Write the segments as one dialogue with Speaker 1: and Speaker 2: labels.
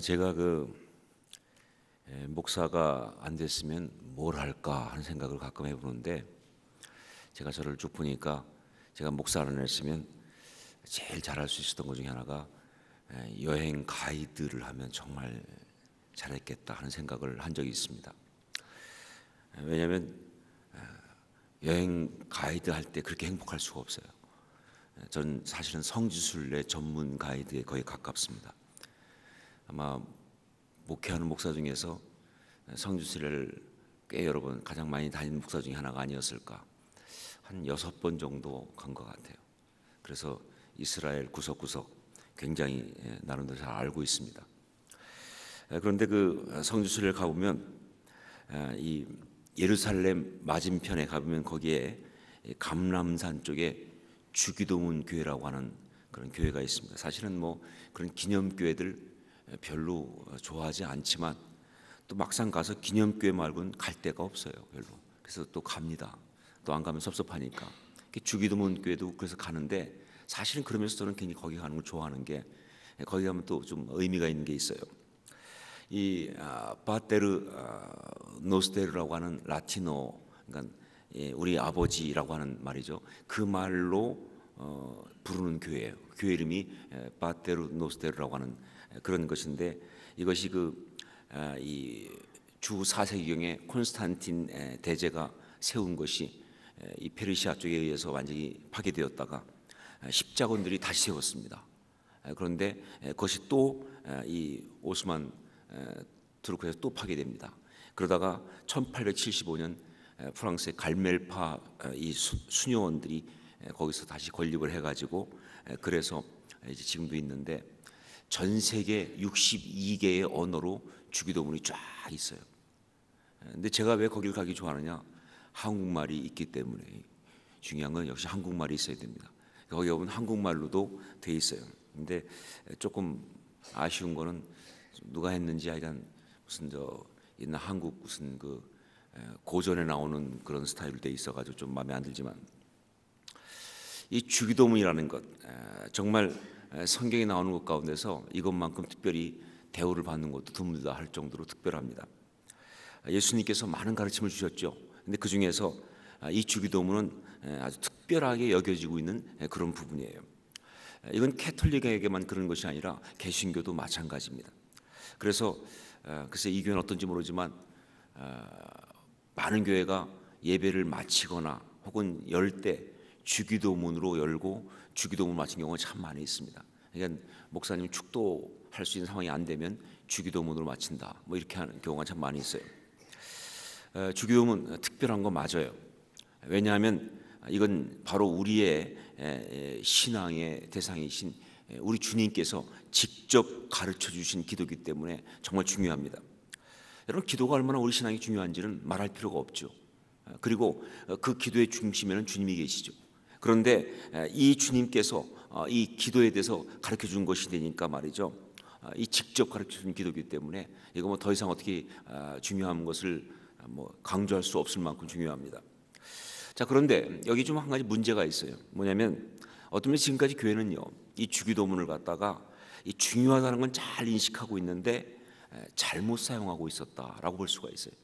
Speaker 1: 제가 목사가 안 됐으면 뭘 할까 하는 생각을 가끔 해보는데, 제가 저를 쭉 보니까 제가 목사를 안 했으면 제일 잘할 수 있었던 것 중에 하나가 여행 가이드를 하면 정말 잘했겠다 하는 생각을 한 적이 있습니다. 왜냐하면 여행 가이드 할 때 그렇게 행복할 수가 없어요. 전 사실은 성지순례 전문 가이드에 거의 가깝습니다. 아마 목회하는 목사 중에서 성지순례를 꽤 여러 번 가장 많이 다니는 목사 중에 하나가 아니었을까. 한 6번 정도 간 것 같아요. 그래서 이스라엘 구석구석 굉장히 나름대로 잘 알고 있습니다. 그런데 그 성지순례를 가보면 이 예루살렘 맞은편에 가보면 거기에 감람산 쪽에 주기도문 교회라고 하는 그런 교회가 있습니다. 사실은 뭐 그런 기념교회들 별로 좋아하지 않지만 또 막상 가서 기념교회 말고는 갈 데가 없어요, 별로. 그래서 또 갑니다. 또 안 가면 섭섭하니까. 주기도문 교회도 그래서 가는데, 사실은 그러면서 저는 굉장히 거기 가는 걸 좋아하는 게, 거기 가면 또 좀 의미가 있는 게 있어요. 이 바테르 노스테르라고 하는 라틴어, 그러니까 우리 아버지라고 하는 말이죠. 그 말로 부르는 교회예요. 교회 이름이 바테르 노스테르라고 하는 그런 것인데, 이것이 이 주 4세기경에 콘스탄틴 대제가 세운 것이 이 페르시아 쪽에 의해서 완전히 파괴되었다가 십자군들이 다시 세웠습니다. 그런데 그것이 또 이 오스만 투르크에서 또 파괴됩니다. 그러다가 1875년 프랑스의 갈멜파 이 수녀원들이 거기서 다시 건립을 해가지고, 그래서 이제 지금도 있는데 전 세계 62개의 언어로 주기도문이 쫙 있어요. 근데 제가 왜 거길 가기 좋아하느냐? 한국말이 있기 때문에. 중요한 건 역시 한국말이 있어야 됩니다. 거기 보면 한국말로도 돼 있어요. 근데 조금 아쉬운 거는 누가 했는지 하여간 무슨 옛날 한국 무슨 고전에 나오는 그런 스타일로 돼 있어가지고 좀 마음에 안 들지만, 이 주기도문이라는 것 정말 성경에 나오는 것 가운데서 이것만큼 특별히 대우를 받는 것도 드물다 할 정도로 특별합니다. 예수님께서 많은 가르침을 주셨죠. 근데 그 중에서 이 주기도문은 아주 특별하게 여겨지고 있는 그런 부분이에요. 이건 캐톨릭에게만 그런 것이 아니라 개신교도 마찬가지입니다. 그래서 글쎄 이 교회는 어떤지 모르지만 많은 교회가 예배를 마치거나 혹은 열 때 주기도문으로 열고 주기도문 마친 경우가 참 많이 있습니다. 그러니까 목사님 축도할 수 있는 상황이 안 되면 주기도문으로 마친다, 뭐 이렇게 하는 경우가 참 많이 있어요. 주기도문 특별한 거 맞아요. 왜냐하면 이건 바로 우리의 신앙의 대상이신 우리 주님께서 직접 가르쳐 주신 기도이기 때문에 정말 중요합니다. 여러분, 기도가 얼마나 우리 신앙이 중요한지는 말할 필요가 없죠. 그리고 그 기도의 중심에는 주님이 계시죠. 그런데 이 주님께서 이 기도에 대해서 가르쳐 준 것이 되니까 말이죠, 이 직접 가르쳐 준 기도이기 때문에 이거 뭐 더 이상 어떻게 중요한 것을 뭐 강조할 수 없을 만큼 중요합니다. 자, 그런데 여기 좀 한 가지 문제가 있어요. 뭐냐면 어쩌면 지금까지 교회는요, 이 주기도문을 갖다가 이 중요하다는 건 잘 인식하고 있는데 잘못 사용하고 있었다라고 볼 수가 있어요.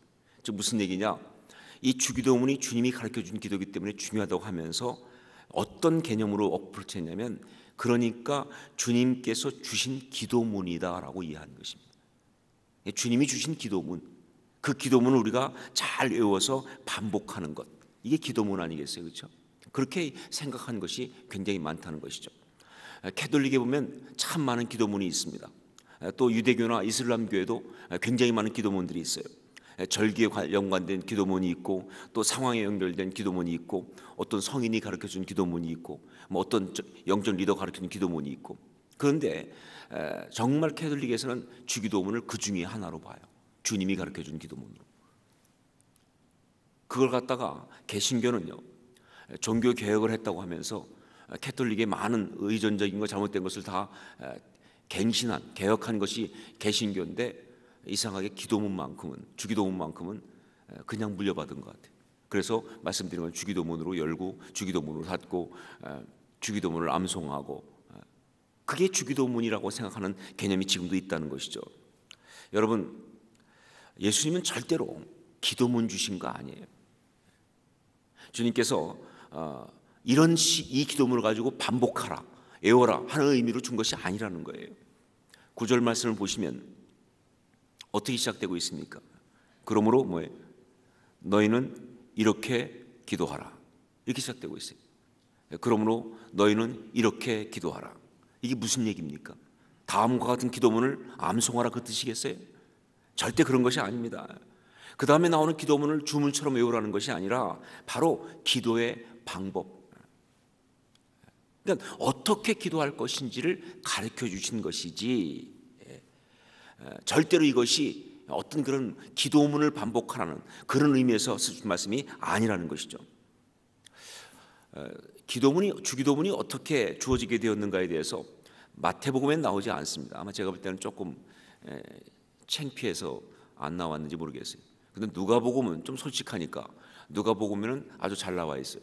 Speaker 1: 즉 무슨 얘기냐? 이 주기도문이 주님이 가르쳐 준 기도이기 때문에 중요하다고 하면서 어떤 개념으로 어프로치했냐면, 그러니까 주님께서 주신 기도문이다라고 이해하는 것입니다. 주님이 주신 기도문, 그 기도문을 우리가 잘 외워서 반복하는 것, 이게 기도문 아니겠어요, 그렇죠? 그렇게 생각한 것이 굉장히 많다는 것이죠. 캐톨릭에 보면 참 많은 기도문이 있습니다. 또 유대교나 이슬람교에도 굉장히 많은 기도문들이 있어요. 절기에 연관된 기도문이 있고, 또 상황에 연결된 기도문이 있고, 어떤 성인이 가르쳐준 기도문이 있고, 뭐 어떤 영적 리더 가르쳐준 기도문이 있고. 그런데 정말 캐톨릭에서는 주기도문을 그 중에 하나로 봐요. 주님이 가르쳐준 기도문으로. 그걸 갖다가 개신교는요, 종교 개혁을 했다고 하면서 캐톨릭의 많은 의존적인 것, 잘못된 것을 다 갱신한, 개혁한 것이 개신교인데, 이상하게 기도문만큼은, 주기도문만큼은 그냥 물려받은 것 같아요. 그래서 말씀드린 건 주기도문으로 열고 주기도문으로 닫고 주기도문을 암송하고 그게 주기도문이라고 생각하는 개념이 지금도 있다는 것이죠. 여러분, 예수님은 절대로 기도문 주신 거 아니에요. 주님께서 이 기도문을 가지고 반복하라, 외워라 하는 의미로 준 것이 아니라는 거예요. 9절 말씀을 보시면 어떻게 시작되고 있습니까? 그러므로 뭐예요? 너희는 이렇게 기도하라, 이렇게 시작되고 있어요. 그러므로 너희는 이렇게 기도하라. 이게 무슨 얘기입니까? 다음과 같은 기도문을 암송하라 그 뜻이겠어요? 절대 그런 것이 아닙니다. 그 다음에 나오는 기도문을 주문처럼 외우라는 것이 아니라 바로 기도의 방법, 그러니까 어떻게 기도할 것인지를 가르쳐 주신 것이지, 절대로 이것이 어떤 그런 기도문을 반복하라는 그런 의미에서 쓰신 말씀이 아니라는 것이죠. 주기도문이 어떻게 주어지게 되었는가에 대해서 마태복음엔 나오지 않습니다. 아마 제가 볼 때는 조금 창피해서 안 나왔는지 모르겠어요. 근데 누가복음은 좀 솔직하니까 누가복음에는 아주 잘 나와 있어요.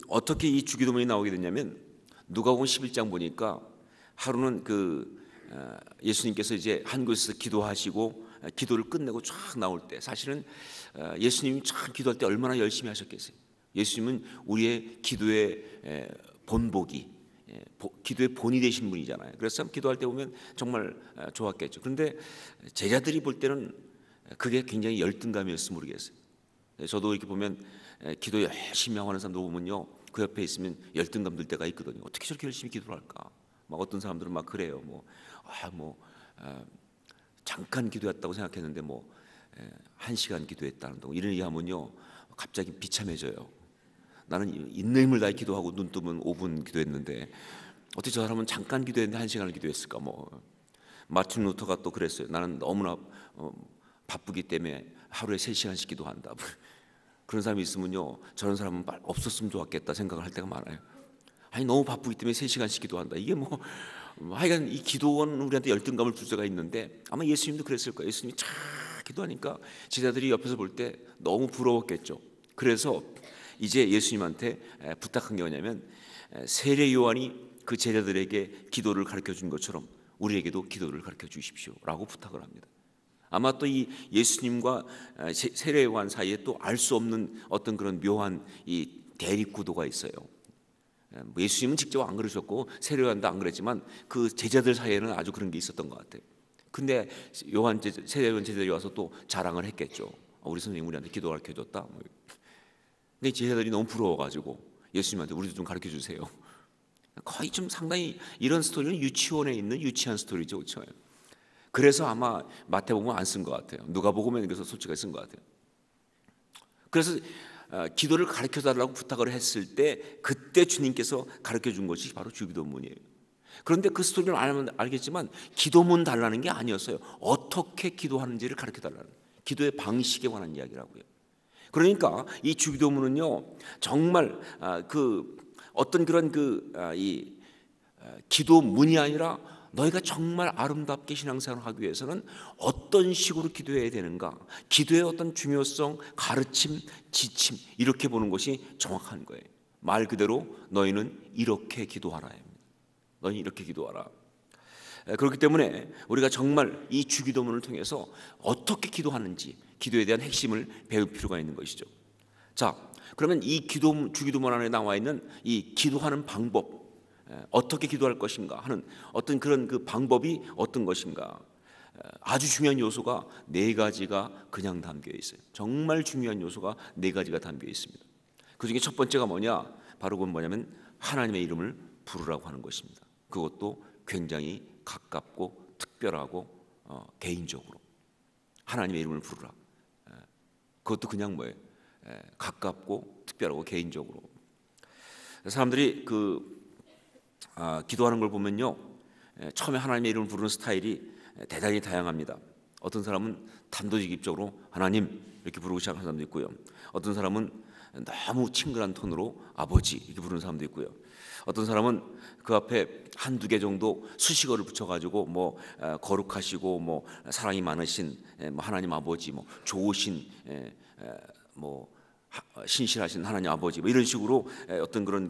Speaker 1: 어떻게 이 주기도문이 나오게 됐냐면 누가복음 11장 보니까 하루는 예수님께서 이제 한 곳에서 기도하시고 기도를 끝내고 쫙 나올 때, 사실은 예수님이 쫙 기도할 때 얼마나 열심히 하셨겠어요. 예수님은 우리의 기도의 본보기, 기도의 본이 되신 분이잖아요. 그래서 기도할 때 보면 정말 좋았겠죠. 그런데 제자들이 볼 때는 그게 굉장히 열등감이었을지 모르겠어요. 저도 이렇게 보면 기도 열심히 하는 사람들 보면요, 그 옆에 있으면 열등감 들 때가 있거든요. 어떻게 저렇게 열심히 기도를 할까? 막 어떤 사람들은 막 그래요. 잠깐 기도했다고 생각했는데 1시간 기도했다는 이런 얘기하면요, 갑자기 비참해져요. 나는 있는 힘을 다해 기도하고 눈 뜨면 5분 기도했는데 어떻게 저 사람은 잠깐 기도했는데 1시간을 기도했을까? 마틴 루터가 또 그랬어요. 나는 너무나 바쁘기 때문에 하루에 3시간씩 기도한다. 그런 사람이 있으면요, 저런 사람은 없었으면 좋았겠다 생각을 할 때가 많아요. 아니, 너무 바쁘기 때문에 3시간씩 기도한다. 이게 하여간 이 기도는 우리한테 열등감을 줄 수가 있는데 아마 예수님도 그랬을 거예요. 예수님이 쫙 기도하니까 제자들이 옆에서 볼 때 너무 부러웠겠죠. 그래서 이제 예수님한테 부탁한 게 뭐냐면, 세례 요한이 그 제자들에게 기도를 가르쳐 준 것처럼 우리에게도 기도를 가르쳐 주십시오라고 부탁을 합니다. 아마 또 이 예수님과 세례 요한 사이에 또 알 수 없는 어떤 그런 묘한 이 대립 구도가 있어요. 예수님은 직접 안 그러셨고 세례 요한도 안 그랬지만 그 제자들 사이에는 아주 그런 게 있었던 것 같아요. 근데 세례 요한 제자들이 와서 또 자랑을 했겠죠. 우리 선생님 우리한테 기도 가르쳐 줬다. 근데 제자들이 너무 부러워가지고 예수님한테 우리도 좀 가르쳐 주세요. 거의 좀 상당히 이런 스토리는 유치원에 있는 유치한 스토리죠, 그렇죠? 그래서 아마 마태복음은 안 쓴 것 같아요. 누가복음에는 그래서 솔직하게 쓴 것 같아요. 그래서 기도를 가르쳐 달라고 부탁을 했을 때 그때 주님께서 가르쳐 준 것이 바로 주기도문이에요. 그런데 그 스토리를 알면 알겠지만 기도문 달라는 게 아니었어요. 어떻게 기도하는지를 가르쳐 달라는, 기도의 방식에 관한 이야기라고요. 그러니까 이 주기도문은요, 정말 어떤 그런 이 기도문이 아니라 너희가 정말 아름답게 신앙생활을 하기 위해서는 어떤 식으로 기도해야 되는가, 기도의 어떤 중요성, 가르침, 지침, 이렇게 보는 것이 정확한 거예요. 말 그대로 너희는 이렇게 기도하라. 너희는 이렇게 기도하라. 그렇기 때문에 우리가 정말 이 주기도문을 통해서 어떻게 기도하는지, 기도에 대한 핵심을 배울 필요가 있는 것이죠. 자, 그러면 이 주기도문 안에 나와 있는 이 기도하는 방법, 어떻게 기도할 것인가 하는 어떤 그런 그 방법이 어떤 것인가, 아주 중요한 요소가 4가지가 그냥 담겨 있어요. 정말 중요한 요소가 4가지가 담겨 있습니다. 그 중에 첫 번째가 뭐냐? 바로 그건 뭐냐면 하나님의 이름을 부르라고 하는 것입니다. 그것도 굉장히 가깝고 특별하고 개인적으로 하나님의 이름을 부르라. 그것도 그냥 가깝고 특별하고 개인적으로. 사람들이 기도하는 걸 보면요, 처음에 하나님의 이름을 부르는 스타일이 대단히 다양합니다. 어떤 사람은 단도직입적으로 하나님 이렇게 부르고 시작하는 사람도 있고요. 어떤 사람은 너무 친근한 톤으로 아버지 이렇게 부르는 사람도 있고요. 어떤 사람은 그 앞에 1-2개 정도 수식어를 붙여가지고 거룩하시고 사랑이 많으신 하나님 아버지, 좋으신 신실하신 하나님 아버지, 이런 식으로 어떤 그런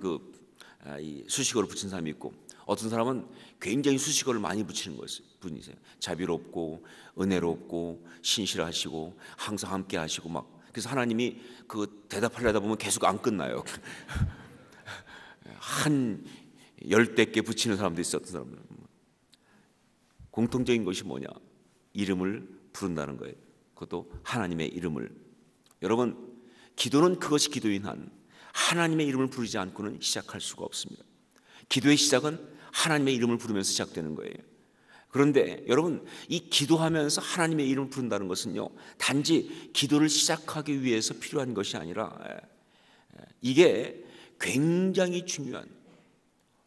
Speaker 1: 이 수식어를 붙인 사람이 있고, 어떤 사람은 굉장히 수식어를 많이 붙이는 분이세요. 자비롭고 은혜롭고 신실하시고 항상 함께 하시고 막. 그래서 하나님이 그 대답하려다 보면 계속 안 끝나요. 한 10대 붙이는 사람도 있었던 사람들. 공통적인 것이 뭐냐? 이름을 부른다는 거예요. 그것도 하나님의 이름을. 여러분, 기도는 그것이 기도인 한 하나님의 이름을 부르지 않고는 시작할 수가 없습니다. 기도의 시작은 하나님의 이름을 부르면서 시작되는 거예요. 그런데 여러분, 이 기도하면서 하나님의 이름을 부른다는 것은요, 단지 기도를 시작하기 위해서 필요한 것이 아니라 이게 굉장히 중요한,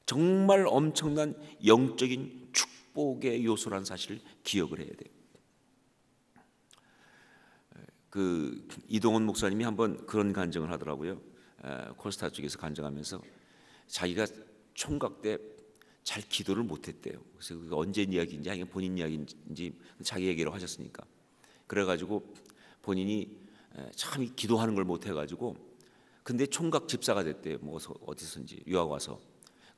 Speaker 1: 정말 엄청난 영적인 축복의 요소라는 사실을 기억을 해야 돼요. 그 이동원 목사님이 한번 그런 간증을 하더라고요. 콜스타 쪽에서 간증하면서 자기가 총각 때 잘 기도를 못했대요. 그래서 그게 언제 이야기인지, 아니면 본인 이야기인지 자기 얘기로 하셨으니까. 그래가지고 본인이 참 기도하는 걸 못해가지고, 근데 총각 집사가 됐대요. 뭐 어디선지 유학 와서.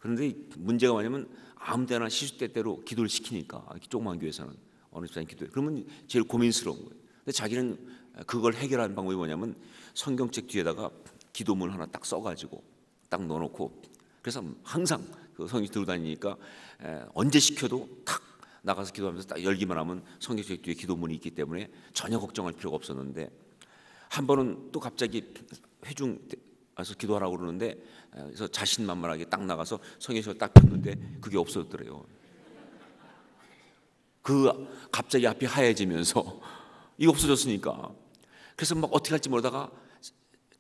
Speaker 1: 그런데 문제가 뭐냐면 아무데나 시주때때로 기도를 시키니까, 조그만 교회에서는 어느 집사님 기도해. 그러면 제일 고민스러운 거예요. 근데 자기는 그걸 해결하는 방법이 뭐냐면 성경책 뒤에다가 기도문 하나 딱 써가지고 딱 넣어놓고, 그래서 항상 그 성경 들고 다니니까 언제 시켜도 탁 나가서 기도하면서 딱 열기만 하면 성경책 뒤에 기도문이 있기 때문에 전혀 걱정할 필요가 없었는데, 한 번은 또 갑자기 회중 와서 기도하라고 그러는데, 그래서 자신만만하게 딱 나가서 성경책을 딱 폈는데 그게 없어졌더래요. 그 갑자기 앞이 하얘지면서 이거 없어졌으니까. 그래서 막 어떻게 할지 모르다가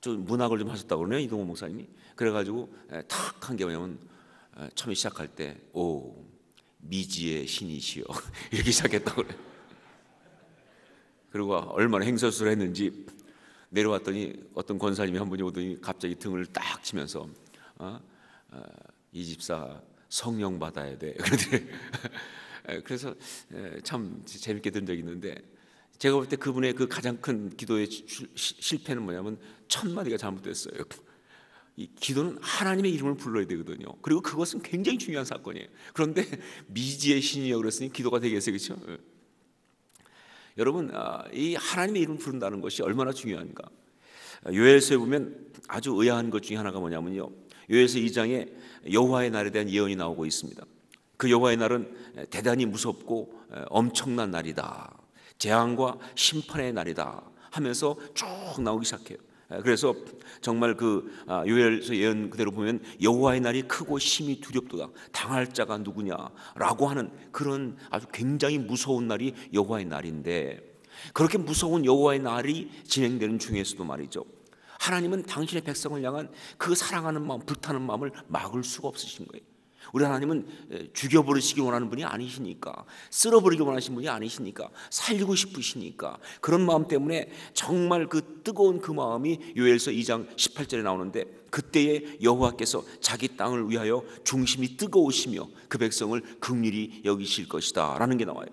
Speaker 1: 좀 문학을 좀 하셨다고 그러네요, 이동호 목사님이. 그래가지고 탁 한 게 뭐냐면 처음에 시작할 때 오 미지의 신이시여 이렇게 시작했다고 그래요. 그리고 얼마나 행설수를 했는지 내려왔더니 어떤 권사님이 한 분이 오더니 갑자기 등을 딱 치면서 이 집사 성령 받아야 돼. 그래서 참 재밌게 든 적이 있는데, 제가 볼 때 그분의 그 가장 큰 기도의 실패는 뭐냐면 첫 마디가 잘못됐어요. 이 기도는 하나님의 이름을 불러야 되거든요. 그리고 그것은 굉장히 중요한 사건이에요. 그런데 미지의 신이여 그랬으니 기도가 되겠어요, 그렇죠? 여러분, 이 하나님의 이름을 부른다는 것이 얼마나 중요한가. 요엘서에 보면 아주 의아한 것 중에 하나가 뭐냐면요, 요엘서 2장에 여호와의 날에 대한 예언이 나오고 있습니다. 그 여호와의 날은 대단히 무섭고 엄청난 날이다, 재앙과 심판의 날이다 하면서 쭉 나오기 시작해요. 그래서 정말 그 요엘서 예언 그대로 보면 여호와의 날이 크고 심히 두렵도다, 당할 자가 누구냐라고 하는 그런 아주 굉장히 무서운 날이 여호와의 날인데, 그렇게 무서운 여호와의 날이 진행되는 중에서도 말이죠, 하나님은 당신의 백성을 향한 그 사랑하는 마음, 불타는 마음을 막을 수가 없으신 거예요. 우리 하나님은 죽여버리시기 원하는 분이 아니시니까, 쓸어버리기 원하시는 분이 아니시니까, 살리고 싶으시니까, 그런 마음 때문에 정말 그 뜨거운 그 마음이 요엘서 2장 18절에 나오는데, 그때에 여호와께서 자기 땅을 위하여 중심이 뜨거우시며 그 백성을 긍휼히 여기실 것이다 라는 게 나와요.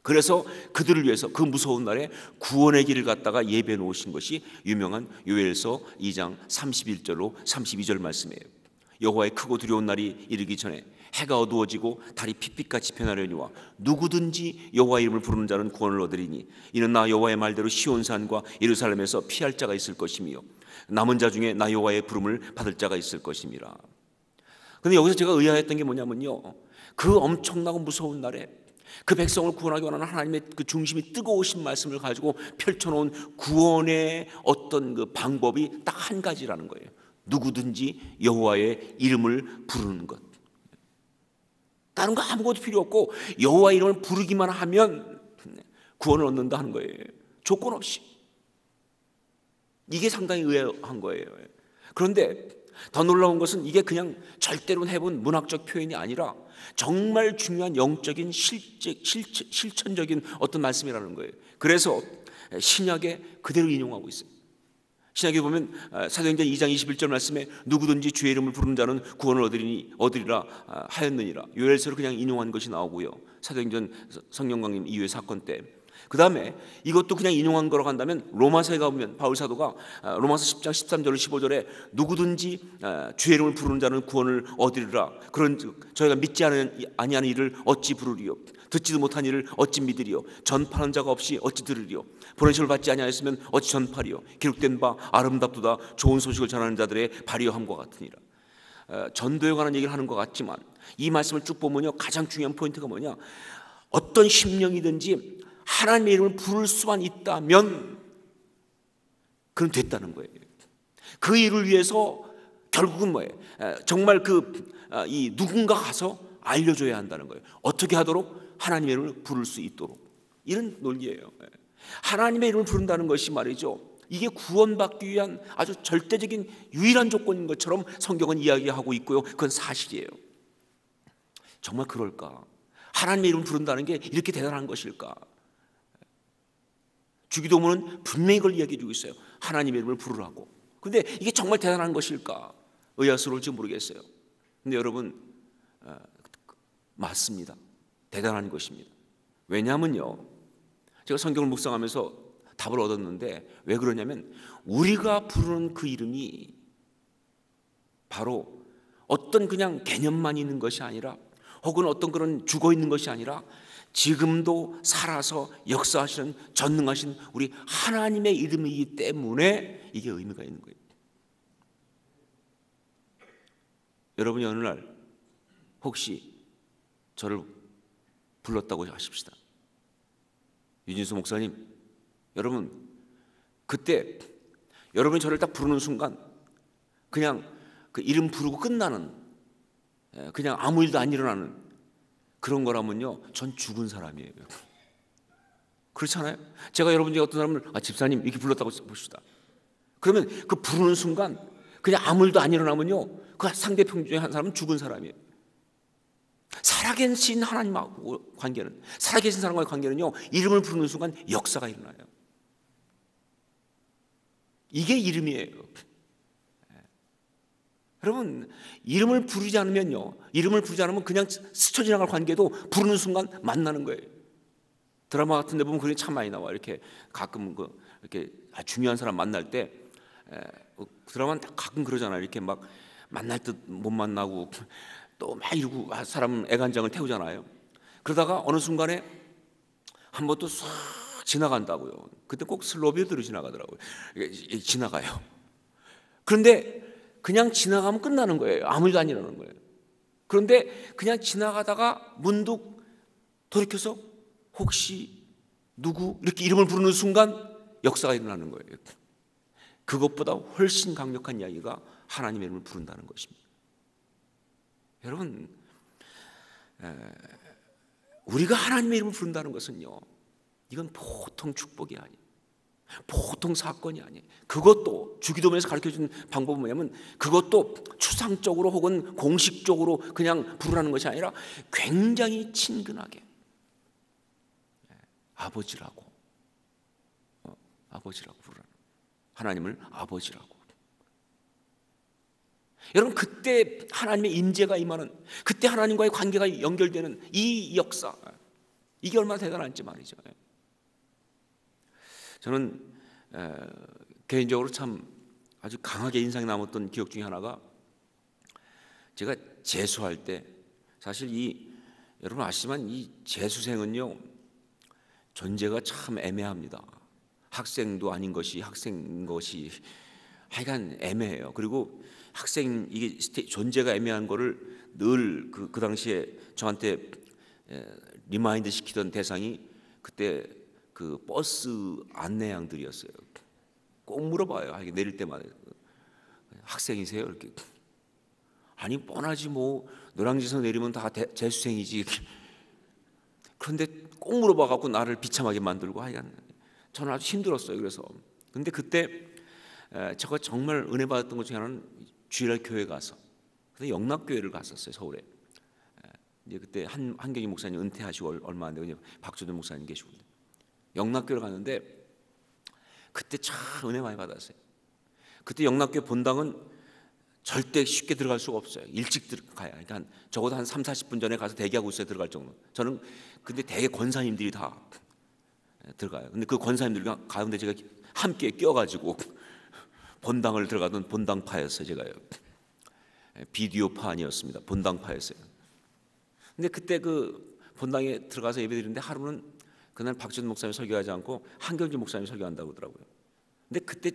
Speaker 1: 그래서 그들을 위해서 그 무서운 날에 구원의 길을 갖다가 예배해 놓으신 것이 유명한 요엘서 2장 31절로 32절 말씀이에요. 여호와의 크고 두려운 날이 이르기 전에 해가 어두워지고 달이 핏빛같이 변하려니와 누구든지 여호와의 이름을 부르는 자는 구원을 얻으리니 이는 나 여호와의 말대로 시온산과 예루살렘에서 피할 자가 있을 것이며 남은 자 중에 나 여호와의 부름을 받을 자가 있을 것임이라. 그런데 여기서 제가 의아했던 게 뭐냐면요, 그 엄청나고 무서운 날에 그 백성을 구원하기 원하는 하나님의 그 중심이 뜨거우신 말씀을 가지고 펼쳐놓은 구원의 어떤 그 방법이 딱 한 가지라는 거예요. 누구든지 여호와의 이름을 부르는 것. 다른 거 아무것도 필요 없고 여호와의 이름을 부르기만 하면 구원을 얻는다 하는 거예요. 조건 없이. 이게 상당히 의아한 거예요. 그런데 더 놀라운 것은 이게 그냥 절대로 해본 문학적 표현이 아니라 정말 중요한 영적인 실천적인 어떤 말씀이라는 거예요. 그래서 신약에 그대로 인용하고 있어요. 신약에 보면 사도행전 2장 21절 말씀에 누구든지 주의 이름을 부르는 자는 구원을 얻으리라 하였느니라. 요엘서를 그냥 인용한 것이 나오고요. 사도행전 성령 강림 이후의 사건 때 그 다음에 이것도 그냥 인용한 거로 간다면 로마서에 가보면 바울 사도가 로마서 10장 13절 15절에 누구든지 주의 이름을 부르는 자는 구원을 얻으리라. 그런즉 저희가 믿지 아니하는 이를 어찌 부르리요? 듣지도 못한 이를 어찌 믿으리요? 전파하는 자가 없이 어찌 들으리요? 보내심을 받지 아니하였으면 어찌 전파리요? 기록된 바 아름답도다 좋은 소식을 전하는 자들의 발휘함과 같으니라. 전도에 관한 얘기를 하는 것 같지만 이 말씀을 쭉 보면요, 가장 중요한 포인트가 뭐냐, 어떤 심령이든지 하나님의 이름을 부를 수만 있다면 그럼 됐다는 거예요. 그 일을 위해서 결국은 뭐예요? 정말 이 누군가 가서 알려줘야 한다는 거예요. 어떻게 하도록? 하나님의 이름을 부를 수 있도록. 이런 논리예요. 하나님의 이름을 부른다는 것이 말이죠, 이게 구원받기 위한 아주 절대적인 유일한 조건인 것처럼 성경은 이야기하고 있고요, 그건 사실이에요. 정말 그럴까? 하나님의 이름을 부른다는 게 이렇게 대단한 것일까? 주기도문은 분명히 그걸 이야기해 주고 있어요. 하나님의 이름을 부르라고. 근데 이게 정말 대단한 것일까? 의아스러울지 모르겠어요. 근데 여러분, 맞습니다. 대단한 것입니다. 왜냐하면요, 제가 성경을 묵상하면서 답을 얻었는데, 왜 그러냐면 우리가 부르는 그 이름이 바로 어떤 그냥 개념만 있는 것이 아니라, 혹은 어떤 그런 죽어 있는 것이 아니라 지금도 살아서 역사하시는 전능하신 우리 하나님의 이름이기 때문에 이게 의미가 있는 거예요. 여러분이 어느 날 혹시 저를 불렀다고 하십시다. 유진수 목사님, 여러분 그때 여러분이 저를 딱 부르는 순간 그냥 그 이름 부르고 끝나는, 그냥 아무 일도 안 일어나는 그런 거라면요, 전 죽은 사람이에요. 그렇잖아요? 제가 여러분 중에 어떤 사람을 집사님 이렇게 불렀다고 봅시다. 그러면 그 부르는 순간 그냥 아무 일도 안 일어나면요, 그 상대편 중에 한 사람은 죽은 사람이에요. 살아계신 하나님하고 관계는, 살아계신 사람과의 관계는요, 이름을 부르는 순간 역사가 일어나요. 이게 이름이에요. 여러분, 이름을 부르지 않으면요, 이름을 부르지 않으면 그냥 스쳐 지나갈 관계도 부르는 순간 만나는 거예요. 드라마 같은 데 보면 그런 게 참 많이 나와. 이렇게 가끔 이렇게 중요한 사람 만날 때, 드라마는 가끔 그러잖아요. 이렇게 막 만날 듯 못 만나고 또 막 이러고 사람 애간장을 태우잖아요. 그러다가 어느 순간에 한 번 또 싹 지나간다고요. 그때 꼭 슬로비드로 지나가더라고요. 지나가요. 그런데 그냥 지나가면 끝나는 거예요. 아무 일도 안 일어나는 거예요. 그런데 그냥 지나가다가 문득 돌이켜서 혹시 누구 이렇게 이름을 부르는 순간 역사가 일어나는 거예요. 그것보다 훨씬 강력한 이야기가 하나님의 이름을 부른다는 것입니다. 여러분, 우리가 하나님의 이름을 부른다는 것은요, 이건 보통 축복이 아니에요. 보통 사건이 아니에요. 그것도 주기도문에서 가르쳐준 방법은 뭐냐면, 그것도 추상적으로 혹은 공식적으로 그냥 부르라는 것이 아니라 굉장히 친근하게 아버지라고 부르라는, 하나님을 아버지라고. 여러분, 그때 하나님의 임재가 임하는, 그때 하나님과의 관계가 연결되는 이 역사, 이게 얼마나 대단한지 말이죠. 저는 개인적으로 참 아주 강하게 인상이 남았던 기억 중에 하나가, 제가 재수할 때, 사실 여러분 아시지만 이 재수생은요, 존재가 참 애매합니다. 학생도 아닌 것이 학생인 것이 하여간 애매해요. 그리고 학생, 이게 존재가 애매한 거를 늘 그 당시에 저한테 리마인드 시키던 대상이 그때 그 버스 안내양들이었어요. 꼭 물어봐요. 내릴 때마다 학생이세요? 이렇게. 아니 뻔하지 뭐, 노량진에서 내리면 다 재수생이지. 그런데 꼭 물어봐갖고 나를 비참하게 만들고, 하여간 저는 아주 힘들었어요. 그래서 근데 그때 제가 정말 은혜 받았던 것 중에 하나는 주일날 교회 가서, 그래서 영락교회를 갔었어요, 서울에. 이제 그때 한경희 목사님 은퇴하시고 얼마 안 되고 박조준 목사님 계시고, 영락교회를 갔는데 그때 참 은혜 많이 받았어요. 그때 영락교회 본당은 절대 쉽게 들어갈 수가 없어요. 일찍 들어가야, 그러니까 적어도 한 3, 40분 전에 가서 대기하고 있어야 들어갈 정도. 저는 근데 대개 권사님들이 다 들어가요. 근데 그 권사님들 가운데 제가 함께 껴가지고 본당을 들어가던 본당파였어요. 제가요. 비디오파 아니었습니다. 본당파였어요. 근데 그때 그 본당에 들어가서 예배드리는데 하루는 그날 박준 목사님 설교하지 않고 한경주 목사님 설교한다고 하더라고요. 근데 그때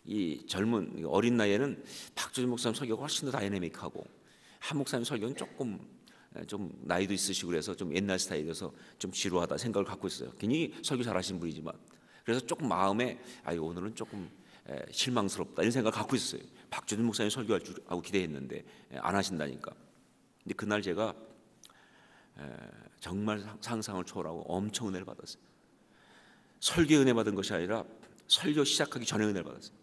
Speaker 1: 이 젊은 어린 나이에는 박준 목사님 설교가 훨씬 더 다이내믹하고 한 목사님 설교는 조금 좀 나이도 있으시고 그래서 좀 옛날 스타일이어서 좀 지루하다 생각을 갖고 있어요. 굉장히 설교 잘하시는 분이지만 그래서 조금 마음에 오늘은 조금 실망스럽다 이런 생각을 갖고 있었어요. 박준 목사님 설교할 줄 알고 기대했는데 안 하신다니까. 근데 그날 제가 정말 상상을 초월하고 엄청 은혜를 받았어요. 설교에 은혜 받은 것이 아니라 설교 시작하기 전에 은혜를 받았어요.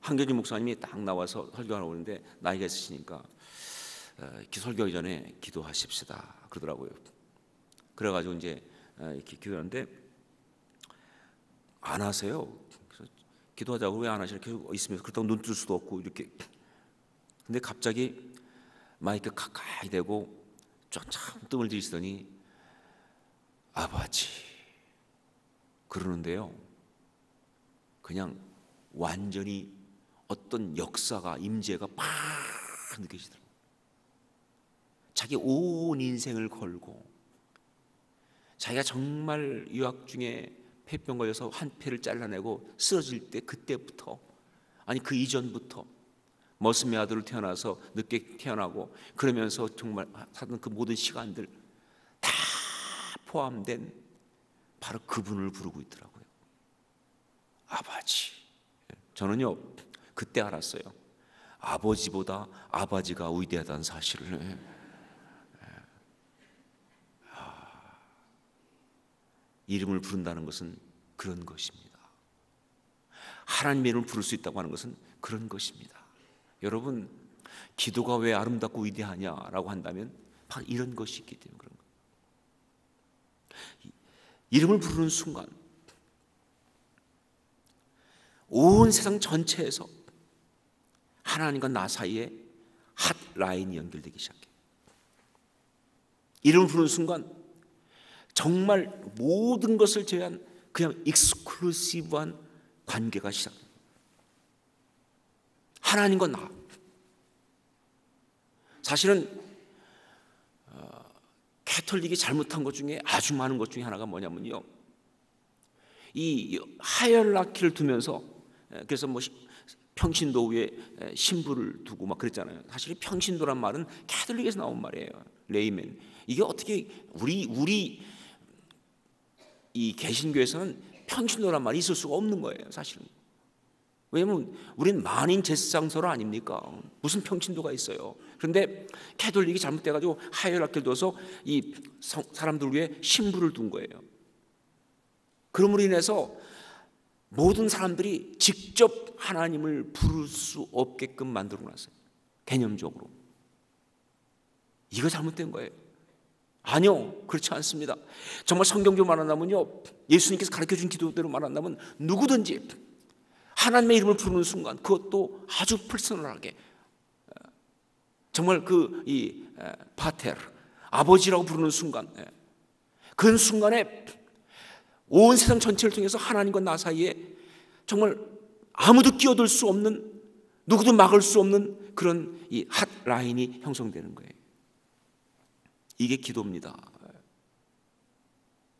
Speaker 1: 한경주 목사님이 딱 나와서 설교하라고 하는데 나이가 있으시니까 설교하기 전에 기도하십시다 그러더라고요. 그래가지고 이제 이렇게 기도하는데 안 하세요. 그래서 기도하자고 왜 안 하시나 계속 있으면서 그렇다고 눈 뜰 수도 없고 이렇게. 근데 갑자기 마이크 가까이 대고 쫙 뜸을 들이시더니 아버지 그러는데요. 그냥 완전히 어떤 역사가 임재가 팍 느껴지더라고요. 자기 온 인생을 걸고 자기가 정말 유학 중에 폐병 걸려서 한 폐를 잘라내고 쓰러질 때 그때부터 아니 그 이전부터 머슴의 아들로 태어나서 늦게 태어나고 그러면서 정말 사는 그 모든 시간들 다 포함된 바로 그분을 부르고 있더라고요. 아버지. 저는요 그때 알았어요. 아버지보다 아버지가 위대하다는 사실을. 이름을 부른다는 것은 그런 것입니다. 하나님의 이름을 부를 수 있다고 하는 것은 그런 것입니다. 여러분 기도가 왜 아름답고 위대하냐라고 한다면 바로 이런 것이 있기 때문에 그런 거예요. 이름을 부르는 순간 온 세상 전체에서 하나님과 나 사이에 핫라인이 연결되기 시작해요. 이름을 부르는 순간 정말 모든 것을 제외한 그냥 익스클루시브한 관계가 시작됩니다. 하나님과 나. 사실은 캐톨릭이 잘못한 것 중에 아주 많은 것 중에 하나가 뭐냐면요, 이 하이어라키를 두면서 그래서 뭐 평신도 위에 신부를 두고 막 그랬잖아요. 사실 평신도란 말은 캐톨릭에서 나온 말이에요. 레이맨. 이게 어떻게 우리 이 개신교에서는 평신도란 말이 있을 수가 없는 거예요, 사실은. 왜냐하면 우린 만인 제사장소로 아닙니까? 무슨 평신도가 있어요. 그런데 캐톨릭이 잘못돼가지고 하이어라키를 둬서 이 사람들 위에 신부를 둔 거예요. 그러므로 인해서 모든 사람들이 직접 하나님을 부를 수 없게끔 만들어 놨어요. 개념적으로. 이거 잘못된 거예요. 아니요, 그렇지 않습니다. 정말 성경적으로 말한다면요, 예수님께서 가르쳐준 기도대로 말한다면 누구든지 하나님의 이름을 부르는 순간, 그것도 아주 퍼스널하게 정말 이 파테르 아버지라고 부르는 순간, 그 순간에 온 세상 전체를 통해서 하나님과 나 사이에 정말 아무도 끼어들 수 없는, 누구도 막을 수 없는 그런 이 핫라인이 형성되는 거예요. 이게 기도입니다.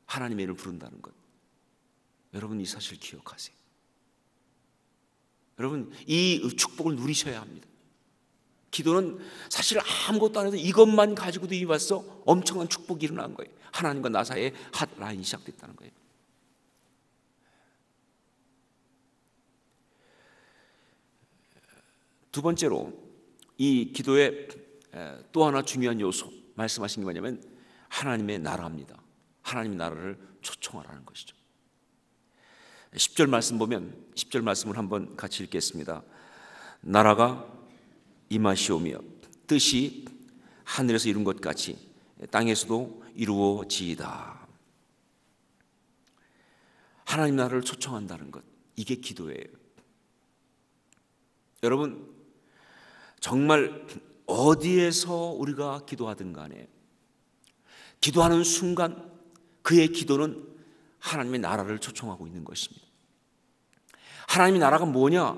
Speaker 1: 하나님의 이름을 부른다는 것. 여러분 이 사실 기억하세요. 여러분 이 축복을 누리셔야 합니다. 기도는 사실 아무것도 안 해도 이것만 가지고도 이미 벌써 엄청난 축복이 일어난 거예요. 하나님과 나 사이에 핫라인이 시작됐다는 거예요. 두 번째로 이 기도의 또 하나 중요한 요소 말씀하신 게 뭐냐면 하나님의 나라입니다. 하나님의 나라를 초청하라는 것이죠. 10절 말씀 보면 10절 말씀을 한번 같이 읽겠습니다. 나라가 임하시오며 뜻이 하늘에서 이룬 것 같이 땅에서도 이루어지이다. 하나님 나라를 초청한다는 것, 이게 기도예요. 여러분 정말 어디에서 우리가 기도하든 간에 기도하는 순간 그의 기도는 하나님의 나라를 초청하고 있는 것입니다. 하나님의 나라가 뭐냐?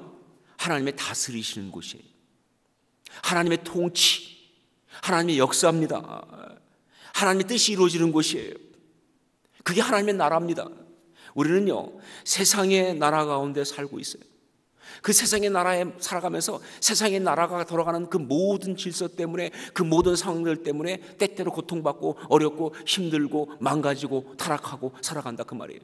Speaker 1: 하나님의 다스리시는 곳이에요. 하나님의 통치, 하나님의 역사입니다. 하나님의 뜻이 이루어지는 곳이에요. 그게 하나님의 나라입니다. 우리는요, 세상의 나라 가운데 살고 있어요. 그 세상의 나라에 살아가면서 세상의 나라가 돌아가는 그 모든 질서 때문에, 그 모든 상황들 때문에 때때로 고통받고 어렵고 힘들고 망가지고 타락하고 살아간다, 그 말이에요.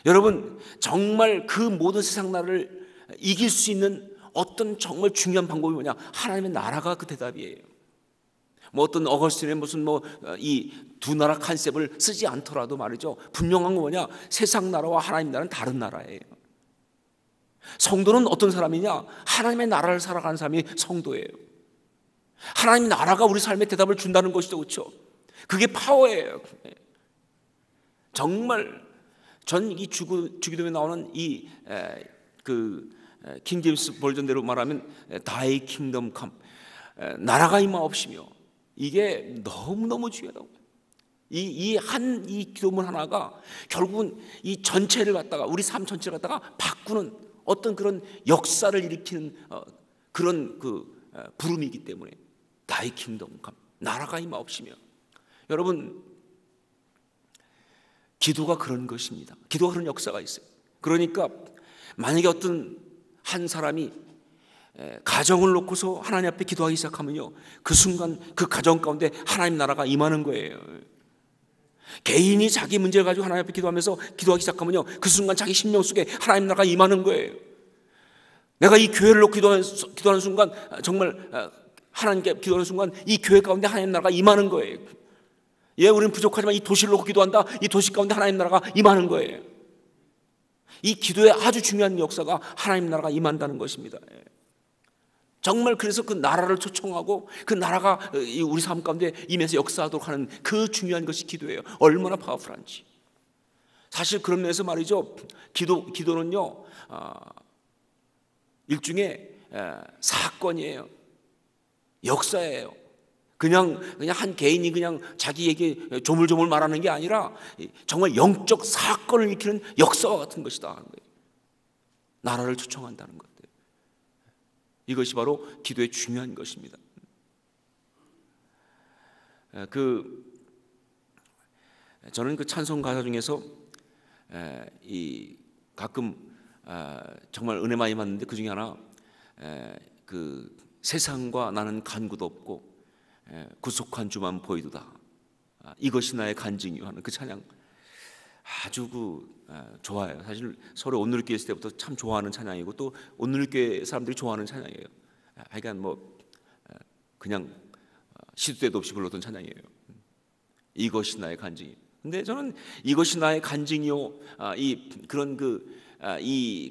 Speaker 1: 여러분, 정말 그 모든 세상 나라를 이길 수 있는 어떤 정말 중요한 방법이 뭐냐? 하나님의 나라가 그 대답이에요. 뭐 어떤 어거스틴의 무슨 이 두 나라 컨셉을 쓰지 않더라도 말이죠, 분명한 건 뭐냐? 세상 나라와 하나님 나라는 다른 나라예요. 성도는 어떤 사람이냐? 하나님의 나라를 살아가는 사람이 성도예요. 하나님의 나라가 우리 삶에 대답을 준다는 것이죠, 그렇죠? 그게 파워예요. 정말 전 이 주기도에 나오는 이 킹 제임스 버전대로 말하면 Thy kingdom come, 나라가 임하옵시며, 이게 너무너무 중요하다고. 이 기도문 하나가 결국은 이 전체를 갖다가, 우리 삶 전체를 갖다가 바꾸는 어떤 그런 역사를 일으키는 그런 부름이기 때문에 Thy kingdom come, 나라가 임하옵시며. 여러분, 기도가 그런 것입니다. 기도가 그런 역사가 있어요. 그러니까 만약에 어떤 한 사람이 가정을 놓고서 하나님 앞에 기도하기 시작하면요, 그 순간 그 가정 가운데 하나님 나라가 임하는 거예요. 개인이 자기 문제를 가지고 하나님 앞에 기도하면서 기도하기 시작하면요, 그 순간 자기 심령 속에 하나님 나라가 임하는 거예요. 내가 이 교회를 놓고 기도하는 순간, 정말 하나님께 기도하는 순간 이 교회 가운데 하나님 나라가 임하는 거예요. 예, 우리는 부족하지만 이 도시를 놓고 기도한다. 이 도시 가운데 하나님 나라가 임하는 거예요. 이 기도의 아주 중요한 역사가 하나님 나라가 임한다는 것입니다. 정말 그래서 그 나라를 초청하고 그 나라가 우리 삶 가운데 임해서 역사하도록 하는 그 중요한 것이 기도예요. 얼마나 파워풀한지. 사실 그런 면에서 말이죠, 기도는요, 일종의 사건이에요. 역사예요. 그냥 한 개인이 그냥 자기에게 조물조물 말하는 게 아니라 정말 영적 사건을 일으키는 역사와 같은 것이다 하는 거예요. 나라를 초청한다는 것. 이것이 바로 기도의 중요한 것입니다. 저는 그 찬송 가사 중에서 가끔 정말 은혜 많이 받는데, 그 중에 하나, 세상과 나는 간구도 없고 구속한 주만 보이도다, 이것이 나의 간증이요 하는 그 찬양 아주 좋아요. 사실 서로 온누리교회 있을 때부터 참 좋아하는 찬양이고, 또 온누리교회 사람들이 좋아하는 찬양이에요. 하여간 그냥 시도 때도 없이 불렀던 찬양이에요. 이것이 나의 간증이요. 근데 저는 이것이 나의 간증이요,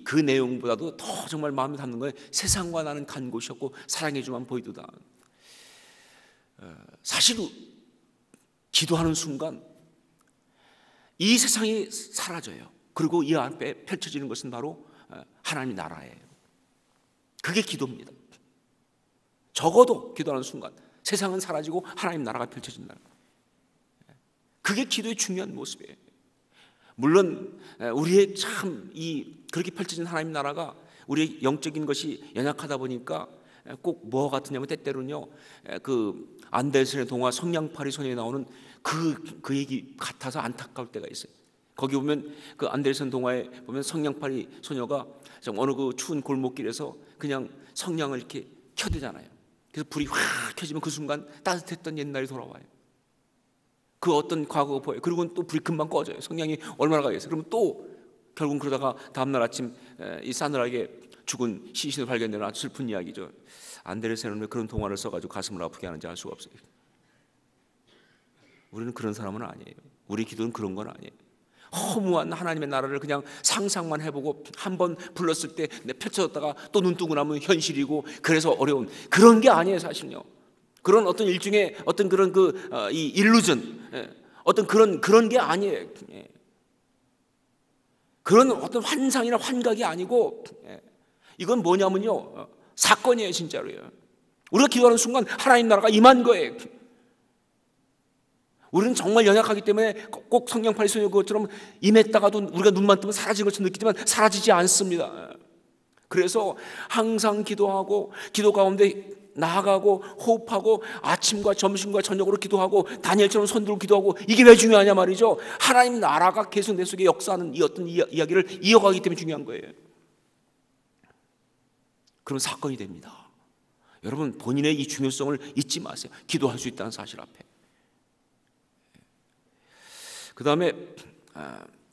Speaker 1: 그 내용보다도 더 정말 마음에 담는 거예요. 세상과 나는 간 곳이었고 사랑의 주만 보이도다. 사실 기도하는 순간 이 세상이 사라져요. 그리고 이 앞에 펼쳐지는 것은 바로 하나님의 나라예요. 그게 기도입니다. 적어도 기도하는 순간 세상은 사라지고 하나님 나라가 펼쳐진다. 그게 기도의 중요한 모습이에요. 물론 우리의 그렇게 펼쳐진 하나님 나라가 우리의 영적인 것이 연약하다 보니까 꼭 뭐와 같으냐면, 때때로는요, 그 안데르센의 동화 성냥팔이 소녀에 나오는 그 얘기 같아서 안타까울 때가 있어요. 거기 보면 그 안데르센 동화에 보면 성냥팔이 소녀가 어느 그 추운 골목길에서 그냥 성냥을 이렇게 켜대잖아요. 그래서 불이 확 켜지면 그 순간 따뜻했던 옛날이 돌아와요. 그 어떤 과거가 보여요. 그리고 또 불이 금방 꺼져요. 성냥이 얼마나 가겠어요. 그러면 또 결국은 그러다가 다음날 아침 이 싸늘하게 죽은 시신을 발견되는 아주 슬픈 이야기죠. 안데르센은 왜 그런 동화를 써가지고 가슴을 아프게 하는지 알 수가 없어요. 우리는 그런 사람은 아니에요. 우리 기도는 그런 건 아니에요. 허무한 하나님의 나라를 그냥 상상만 해보고 한번 불렀을 때 펼쳐졌다가 또 눈 뜨고 나면 현실이고, 그래서 어려운 그런 게 아니에요. 사실은요, 그런 어떤 일종의 어떤 그런 이 일루전, 어떤 그런 게 아니에요. 그런 어떤 환상이나 환각이 아니고, 이건 뭐냐면요, 사건이에요. 진짜로요. 우리가 기도하는 순간 하나님 나라가 임한 거예요. 우리는 정말 연약하기 때문에 꼭 성령 파리소녀 그것처럼 임했다가도 우리가 눈만 뜨면 사라진 것처럼 느끼지만 사라지지 않습니다. 그래서 항상 기도하고 기도 가운데 나아가고 호흡하고 아침과 점심과 저녁으로 기도하고 다니엘처럼 손들고 기도하고, 이게 왜 중요하냐 말이죠. 하나님 나라가 계속 내 속에 역사하는 이 어떤 이야기를 이어가기 때문에 중요한 거예요. 그럼 사건이 됩니다. 여러분, 본인의 이 중요성을 잊지 마세요. 기도할 수 있다는 사실 앞에. 그 다음에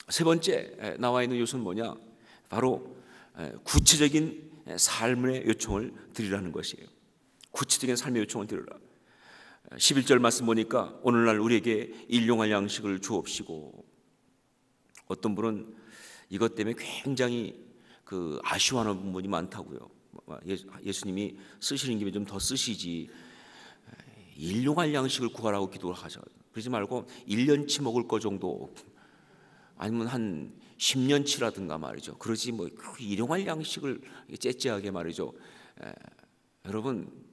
Speaker 1: 세 번째 나와 있는 요소는 뭐냐, 바로 구체적인 삶의 요청을 드리라는 것이에요. 구체적인 삶의 요청을 드리라. 11절 말씀 보니까 오늘날 우리에게 일용할 양식을 주옵시고, 어떤 분은 이것 때문에 굉장히 아쉬워하는 부분이 많다고요. 예수님이 쓰시는 김에 좀 더 쓰시지, 일용할 양식을 구하라고 기도를 하죠. 그러지 말고 1년치 먹을 거 정도, 아니면 한 10년치라든가 말이죠. 그러지 뭐 일용할 양식을 째째하게 말이죠. 여러분,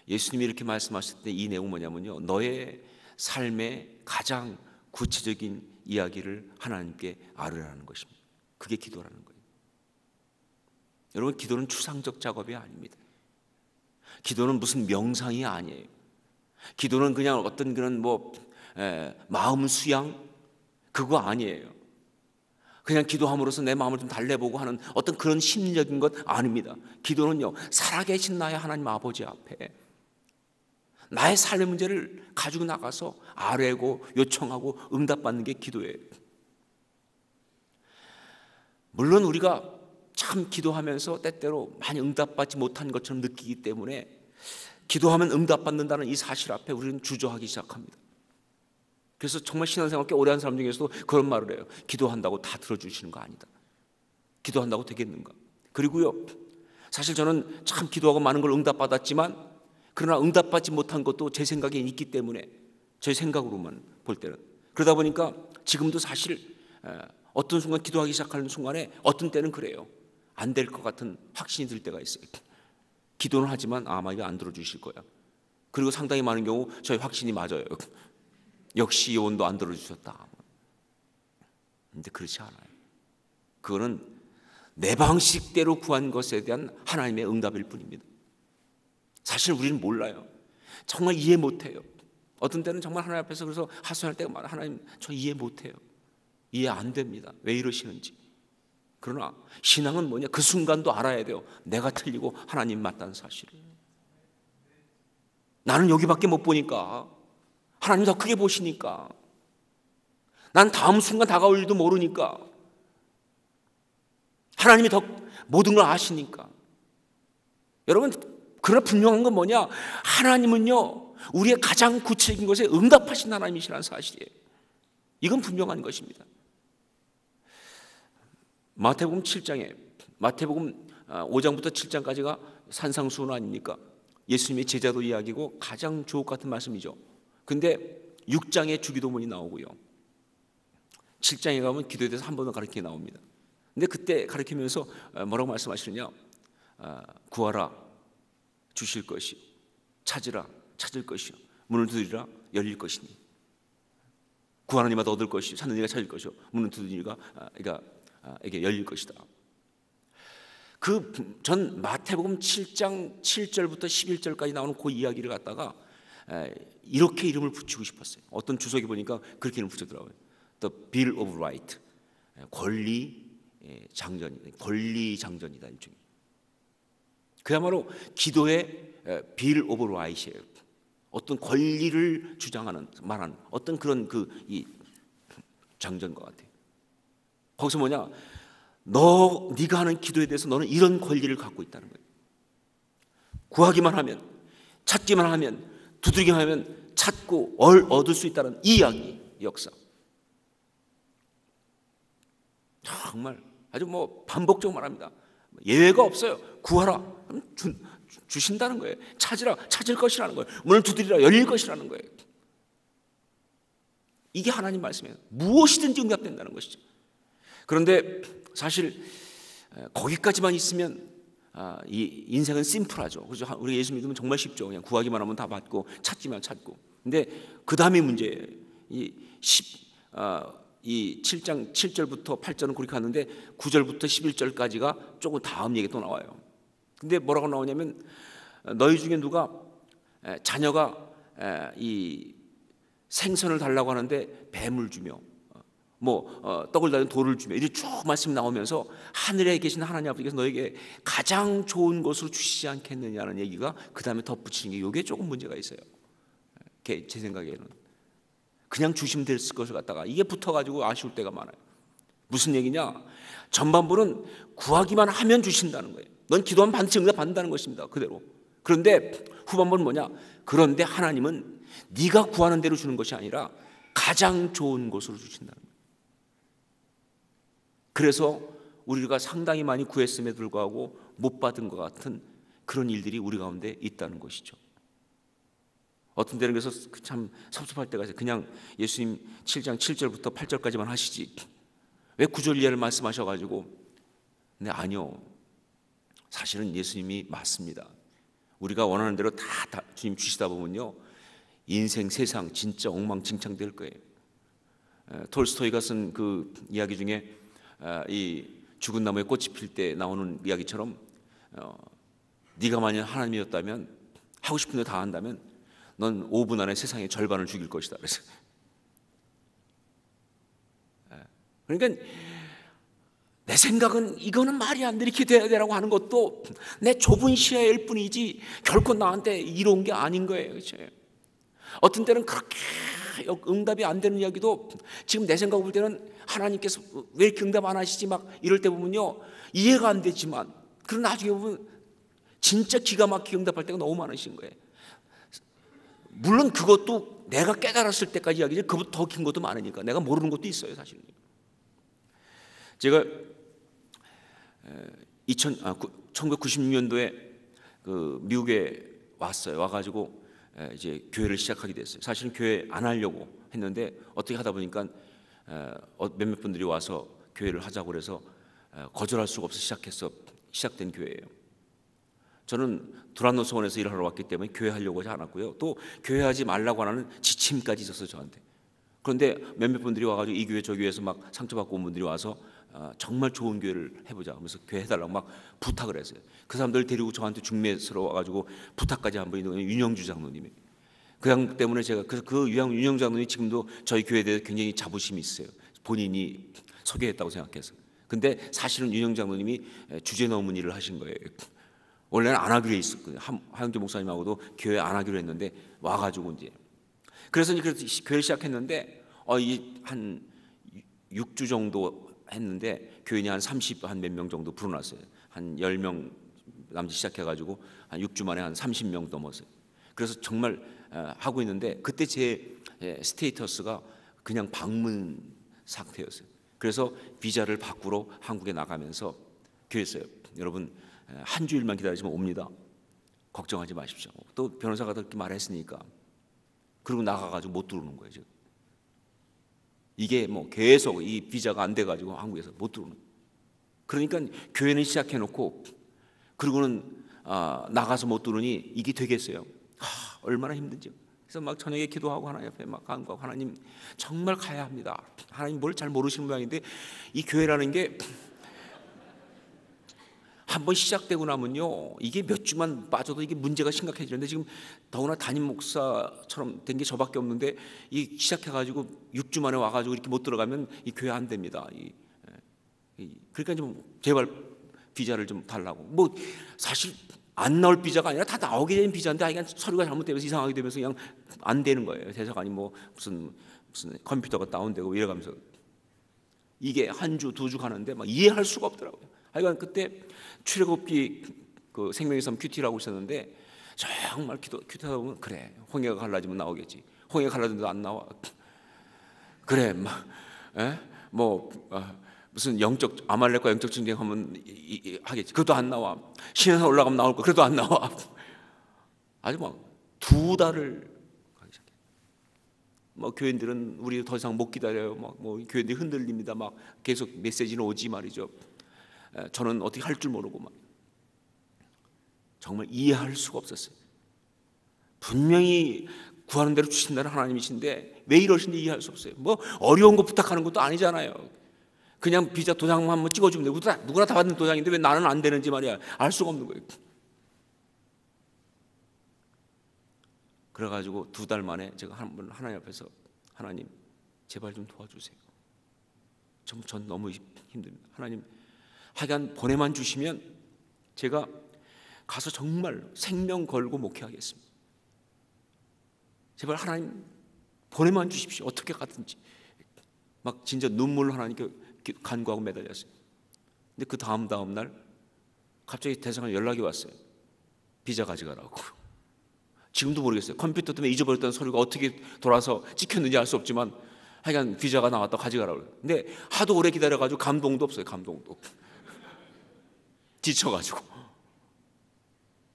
Speaker 1: 예수님이 이렇게 말씀하실 때 이 내용은 뭐냐면요, 너의 삶의 가장 구체적인 이야기를 하나님께 아뢰라는 것입니다. 그게 기도라는 거예요. 여러분, 기도는 추상적 작업이 아닙니다. 기도는 무슨 명상이 아니에요. 기도는 그냥 어떤 그런 마음 수양, 그거 아니에요. 그냥 기도함으로써 내 마음을 좀 달래보고 하는 어떤 그런 심리적인 것 아닙니다. 기도는요, 살아계신 나의 하나님 아버지 앞에 나의 삶의 문제를 가지고 나가서 아뢰고 요청하고 응답받는 게 기도예요. 물론 우리가 참 기도하면서 때때로 많이 응답받지 못한 것처럼 느끼기 때문에 기도하면 응답받는다는 이 사실 앞에 우리는 주저하기 시작합니다. 그래서 정말 신앙생활 꽤 오래 한 사람 중에서도 그런 말을 해요. 기도한다고 다 들어주시는 거 아니다. 기도한다고 되겠는가. 그리고요, 사실 저는 참 기도하고 많은 걸 응답받았지만, 그러나 응답받지 못한 것도 제 생각에 있기 때문에, 제 생각으로만 볼 때는, 그러다 보니까 지금도 사실 어떤 순간 기도하기 시작하는 순간에 어떤 때는 그래요. 안 될 것 같은 확신이 들 때가 있어요. 기도는 하지만 아마 이거 안 들어주실 거야. 그리고 상당히 많은 경우 저희 확신이 맞아요. 역시 요원도 안 들어주셨다. 근데 그렇지 않아요. 그거는 내 방식대로 구한 것에 대한 하나님의 응답일 뿐입니다. 사실 우리는 몰라요. 정말 이해 못해요. 어떤 때는 정말 하나님 앞에서 그래서 하소연할 때가 많아요. 하나님, 저 이해 못해요. 이해 안 됩니다. 왜 이러시는지. 그러나 신앙은 뭐냐, 그 순간도 알아야 돼요. 내가 틀리고 하나님 맞다는 사실을. 나는 여기밖에 못 보니까, 하나님 더 크게 보시니까, 난 다음 순간 다가올 일도 모르니까, 하나님이 더 모든 걸 아시니까. 여러분, 그러나 분명한 건 뭐냐, 하나님은요 우리의 가장 구체적인 것에 응답하신 하나님이시라는 사실이에요. 이건 분명한 것입니다. 마태복음 7장에, 마태복음 5장부터 7장까지가 산상수훈 아닙니까? 예수님의 제자도 이야기고 가장 주옥 같은 말씀이죠. 근데 6장에 주기도문이 나오고요, 7장에 가면 기도에 대해서 한 번 더 가르치게 나옵니다. 근데 그때 가르치면서 뭐라고 말씀하시느냐, 구하라 주실 것이요, 찾으라 찾을 것이요, 문을 두드리라 열릴 것이니. 구하는 이마다 얻을 것이요, 찾는 이가 찾을 것이요, 문을 두드리는 이가 에게 열릴 것이다. 그 전 마태복음 7장 7절부터 11절까지 나오는 그 이야기를 갖다가 이렇게 이름을 붙이고 싶었어요. 어떤 주석에 보니까 그렇게 이름을 붙였더라고요. The Bill of Right, 권리 장전이다 일종의. 그야말로 기도의 Bill of Right이에요. 어떤 권리를 주장하는, 말하는 어떤 그런 이 장전과 같아요. 거기서 뭐냐, 네가 하는 기도에 대해서 너는 이런 권리를 갖고 있다는 거예요. 구하기만 하면, 찾기만 하면, 두드리기만 하면 찾고 얻을 수 있다는 이 이야기, 역사. 정말 아주 반복적으로 말합니다. 예외가 없어요. 구하라, 그럼 주신다는 거예요. 찾으라, 찾을 것이라는 거예요. 문을 두드리라, 열릴 것이라는 거예요. 이게 하나님 말씀이에요. 무엇이든지 응답된다는 것이죠. 그런데 사실 거기까지만 있으면 이 인생은 심플하죠. 그래서 우리 예수 믿으면 정말 쉽죠. 그냥 구하기만 하면 다 받고 찾기만 찾고. 근데 그 다음에 문제예요. 이 7장 7절부터 8절은 그렇게 하는데 9절부터 11절까지가 조금 다음 얘기 또 나와요. 근데 뭐라고 나오냐면 너희 중에 누가 자녀가 이 생선을 달라고 하는데 뱀을 주며 떡을 달면 돌을 주며 이렇게 쭉 말씀 나오면서 하늘에 계신 하나님 아버지께서 너에게 가장 좋은 것으로 주시지 않겠느냐는 얘기가 그 다음에 덧붙이는 게 이게 조금 문제가 있어요. 제 생각에는 그냥 주시면 될 것을 갖다가 이게 붙어가지고 아쉬울 때가 많아요. 무슨 얘기냐? 전반부는 구하기만 하면 주신다는 거예요. 넌 기도하면 반드시 응답받는다는 것입니다. 그대로. 그런데 후반부는 뭐냐? 그런데 하나님은 네가 구하는 대로 주는 것이 아니라 가장 좋은 것으로 주신다는 거예요. 그래서 우리가 상당히 많이 구했음에도 불구하고 못 받은 것 같은 그런 일들이 우리 가운데 있다는 것이죠. 어떤 때는 그래서 참 섭섭할 때가 있어요. 그냥 예수님 7장 7절부터 8절까지만 하시지 왜 9절 이하를 말씀하셔가지고. 근데 아니요, 사실은 예수님이 맞습니다. 우리가 원하는 대로 다 주님 주시다 보면요 인생 세상 진짜 엉망진창 될 거예요. 톨스토이가 쓴 그 이야기 중에 이 죽은 나무에 꽃이 필 때 나오는 이야기처럼 네가 만약 하나님이었다면 하고 싶은 대로 다 한다면 넌 5분 안에 세상의 절반을 죽일 것이다. 그래서 그러니까 내 생각은 이거는 말이 안 돼 이렇게 돼야 되라고 하는 것도 내 좁은 시야일 뿐이지 결코 나한테 이로운 게 아닌 거예요. 그렇죠? 어떤 때는 그렇게 응답이 안 되는 이야기도 지금 내 생각 볼 때는 하나님께서 왜 이렇게 응답 안 하시지 막 이럴 때 보면요 이해가 안 되지만 그런 나중에 보면 진짜 기가 막히게 응답할 때가 너무 많으신 거예요. 물론 그것도 내가 깨달았을 때까지 이야기지 그보다 더 긴 것도 많으니까 내가 모르는 것도 있어요. 사실은 제가 1996년도에 그 미국에 왔어요. 와가지고 이제 교회를 시작하게 됐어요. 사실은 교회 안 하려고 했는데 어떻게 하다 보니까 몇몇 분들이 와서 교회를 하자고 그래서 거절할 수가 없어 시작된 교회예요. 저는 두란노 소원에서 일하러 왔기 때문에 교회 하려고 하지 않았고요. 또 교회 하지 말라고 하는 지침까지 있었어요 저한테. 그런데 몇몇 분들이 와가지고 이 교회 저 교회에서 막 상처받고 온 분들이 와서 정말 좋은 교회를 해보자 하면서 교회 해달라고 막 부탁을 했어요. 그 사람들 데리고 저한테 중매스러워 와가지고 부탁까지 한 분이 윤영주 장로님이. 그 양 때문에 제가 그래서 그 윤영주 장로님이 지금도 저희 교회에 대해 굉장히 자부심이 있어요. 본인이 소개했다고 생각해서. 근데 사실은 윤영주 장로님이 주제 넘은 일을 하신 거예요. 원래는 안 하기로 했었거든요. 하영재 목사님하고도 교회 안 하기로 했는데 와가지고 이제 그래서 교회를 시작했는데 한 6주 정도 했는데 교인이 한 30, 한 몇 명 정도 불어났어요. 한 10명 남짓 시작해가지고 한 6주 만에 한 30명 넘었어요. 그래서 정말 하고 있는데 그때 제 스테이터스가 그냥 방문 상태였어요. 그래서 비자를 바꾸러 한국에 나가면서 그랬어요. 여러분 한 주일만 기다리시면 옵니다. 걱정하지 마십시오. 또 변호사가 그렇게 말했으니까. 그리고 나가가지고 못 들어오는 거예요 지금. 이게 뭐 계속 이 비자가 안 돼가지고 한국에서 못 들어오는. 그러니까 교회는 시작해놓고 그리고는 나가서 못 들어오니 이게 되겠어요. 얼마나 힘든지. 그래서 막 저녁에 기도하고 하나님 앞에 막 간구하고 하나님 정말 가야 합니다. 하나님 뭘 잘 모르시는 모양인데 이 교회라는 게 한번 시작되고 나면요 이게 몇 주만 빠져도 이게 문제가 심각해지는데 지금 더구나 담임 목사처럼 된 게 저밖에 없는데 이 시작해가지고 6주 만에 와가지고 이렇게 못 들어가면 이 교회 안 됩니다. 그러니까 좀 제발 비자를 좀 달라고. 뭐 사실 안 나올 비자가 아니라 다 나오게 된 비자인데 이게 서류가 잘못되면서 이상하게 되면서 그냥 안 되는 거예요. 대사관이 뭐 무슨 컴퓨터가 다운되고 이래가면서 이게 한 주, 2주 가는데 막 이해할 수가 없더라고요. 하여간 그때 출애굽기 그 생명의 섬 큐티라고 있었는데 정말 큐티하다 보면 그래 홍해가 갈라지면 나오겠지. 홍해가 갈라지는데 안 나와. 그래 무슨 영적 아말렉과 영적 전쟁하면 하겠지. 그것도 안 나와. 신에서 올라가면 나올 거. 그래도 안 나와. 아주 막 2달을 가기 시작해. 뭐 교인들은 우리 더 이상 못 기다려요. 뭐 교인들이 흔들립니다. 막 계속 메시지는 오지 말이죠. 저는 어떻게 할 줄 모르고 막 정말 이해할 수가 없었어요. 분명히 구하는 대로 주신다는 하나님이신데 왜 이러신지 이해할 수 없어요. 뭐 어려운 거 부탁하는 것도 아니잖아요. 그냥 비자 도장만 한번 찍어주면 되고 누구나 다 받는 도장인데 왜 나는 안 되는지 말이야 알 수가 없는 거예요. 그래가지고 2달 만에 제가 하나님 앞에서 하나님 제발 좀 도와주세요. 전 너무 힘듭니다. 하나님 하여간 번외만 주시면 제가 가서 정말 생명 걸고 목회하겠습니다. 제발 하나님 번외만 주십시오. 어떻게 가든지. 막 진짜 눈물로 하나님께 간구하고 매달렸어요. 근데 그 다음 날 갑자기 대사관 연락이 왔어요. 비자 가져가라고. 지금도 모르겠어요. 컴퓨터 때문에 잊어버렸다는 서류가 어떻게 돌아서 찍혔는지 알 수 없지만 하여간 비자가 나왔다 가져가라고. 근데 하도 오래 기다려가지고 감동도 없어요. 감동도. 지쳐가지고.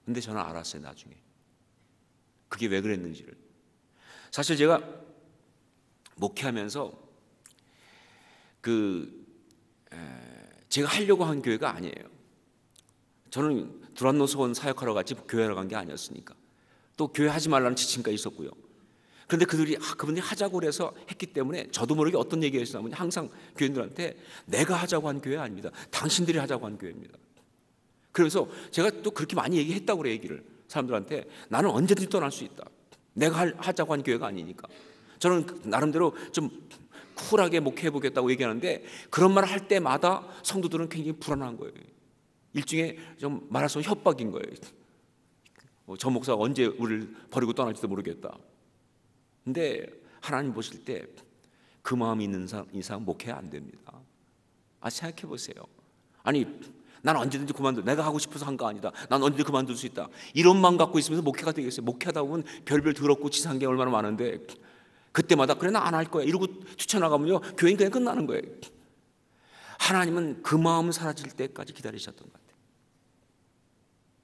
Speaker 1: 근데 저는 알았어요. 나중에. 그게 왜 그랬는지를. 사실 제가 목회하면서 제가 하려고 한 교회가 아니에요. 저는 두란노 소원 사역하러 같이 교회를 간 게 아니었으니까. 또 교회 하지 말라는 지침까지 있었고요. 그런데 그분들이 하자고 그래서 했기 때문에 저도 모르게 어떤 얘기가 있었냐면 항상 교인들한테 내가 하자고 한 교회 아닙니다. 당신들이 하자고 한 교회입니다. 그래서 제가 또 그렇게 많이 얘기했다고 그래요. 얘기를 사람들한테 나는 언제든지 떠날 수 있다. 내가 하자고 한 교회가 아니니까. 저는 나름대로 좀 쿨하게 목회해보겠다고 얘기하는데 그런 말을 할 때마다 성도들은 굉장히 불안한 거예요. 일종의 좀 말할 수 없는 협박인 거예요. 저 목사가 언제 우리를 버리고 떠날지도 모르겠다. 근데 하나님 보실 때 그 마음이 있는 이상 목회 안 됩니다. 생각해 보세요. 아니 난 언제든지 그만둘, 내가 하고 싶어서 한 거 아니다. 난 언제든지 그만둘 수 있다. 이런 마음 갖고 있으면서 목회가 되겠어요. 목회하다 보면 별별 더럽고 치사한 게 얼마나 많은데 그때마다 그래 나 안 할 거야 이러고 뛰쳐나가면요 교회는 그냥 끝나는 거예요. 하나님은 그 마음 사라질 때까지 기다리셨던 것 같아요.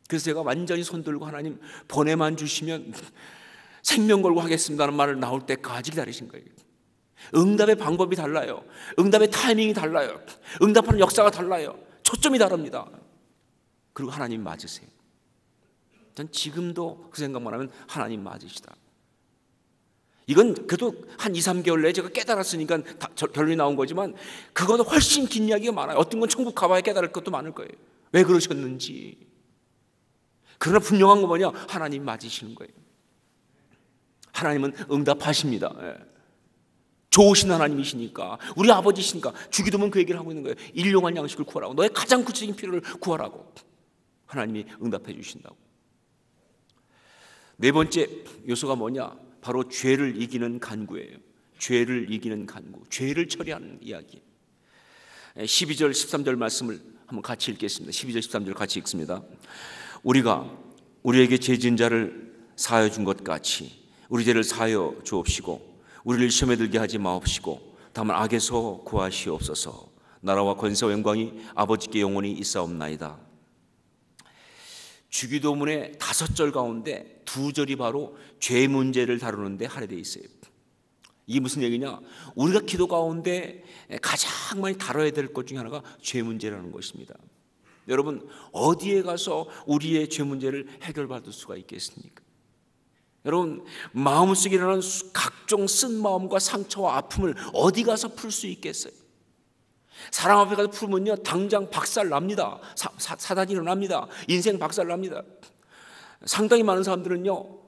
Speaker 1: 그래서 제가 완전히 손 들고 하나님 번외만 주시면 생명 걸고 하겠습니다는 말을 나올 때까지 기다리신 거예요. 응답의 방법이 달라요. 응답의 타이밍이 달라요. 응답하는 역사가 달라요. 초점이 다릅니다. 그리고 하나님 맞으세요. 전 지금도 그 생각만 하면 하나님 맞으시다. 이건 그래도 한 2, 3개월 내에 제가 깨달았으니까 결론이 나온 거지만 그거보다 훨씬 긴 이야기가 많아요. 어떤 건 천국 가봐야 깨달을 것도 많을 거예요. 왜 그러셨는지. 그러나 분명한 거 뭐냐? 하나님 맞으시는 거예요. 하나님은 응답하십니다. 좋으신 하나님이시니까 우리 아버지시니까 주기도문 그 얘기를 하고 있는 거예요. 일용할 양식을 구하라고. 너의 가장 구체적인 필요를 구하라고. 하나님이 응답해 주신다고. 네 번째 요소가 뭐냐? 바로 죄를 이기는 간구예요. 죄를 이기는 간구. 죄를 처리하는 이야기. 12절 13절 말씀을 한번 같이 읽겠습니다. 12절 13절 같이 읽습니다. 우리가 우리에게 죄 지은 자를 사하여 준 것 같이 우리 죄를 사하여 주옵시고 우리를 시험에 들게 하지 마옵시고 다만 악에서 구하시옵소서. 나라와 권세와 영광이 아버지께 영원히 있사옵나이다. 주기도문의 5절 가운데 2절이 바로 죄 문제를 다루는데 할애되어 있어요. 이게 무슨 얘기냐? 우리가 기도 가운데 가장 많이 다뤄야 될 것 중에 하나가 죄 문제라는 것입니다. 여러분 어디에 가서 우리의 죄 문제를 해결받을 수가 있겠습니까? 여러분 마음속에 일어나는 각종 쓴 마음과 상처와 아픔을 어디 가서 풀 수 있겠어요? 사람 앞에 가서 풀면요 당장 박살 납니다. 사단이 일어납니다. 인생 박살 납니다. 상당히 많은 사람들은요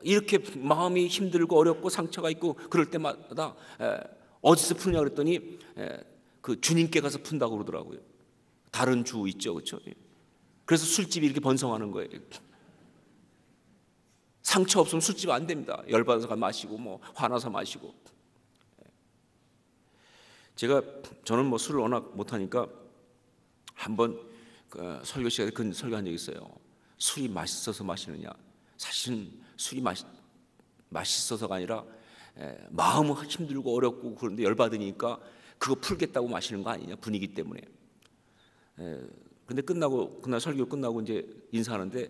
Speaker 1: 이렇게 마음이 힘들고 어렵고 상처가 있고 그럴 때마다 어디서 푸느냐 그랬더니 그 주님께 가서 푼다고 그러더라고요. 다른 주 있죠, 그렇죠? 그래서 술집이 이렇게 번성하는 거예요. 상처 없으면 술집 안 됩니다. 열받아서 마시고 뭐 화나서 마시고. 저는 뭐 술을 워낙 못하니까 한번 설교 시간에 그 설교한 적이 있어요. 술이 맛있어서 마시느냐? 사실은 술이 맛있어서가 아니라 마음은 힘들고 어렵고 그런데 열받으니까 그거 풀겠다고 마시는 거 아니냐? 분위기 때문에. 근데 그날 설교 끝나고 이제 인사하는데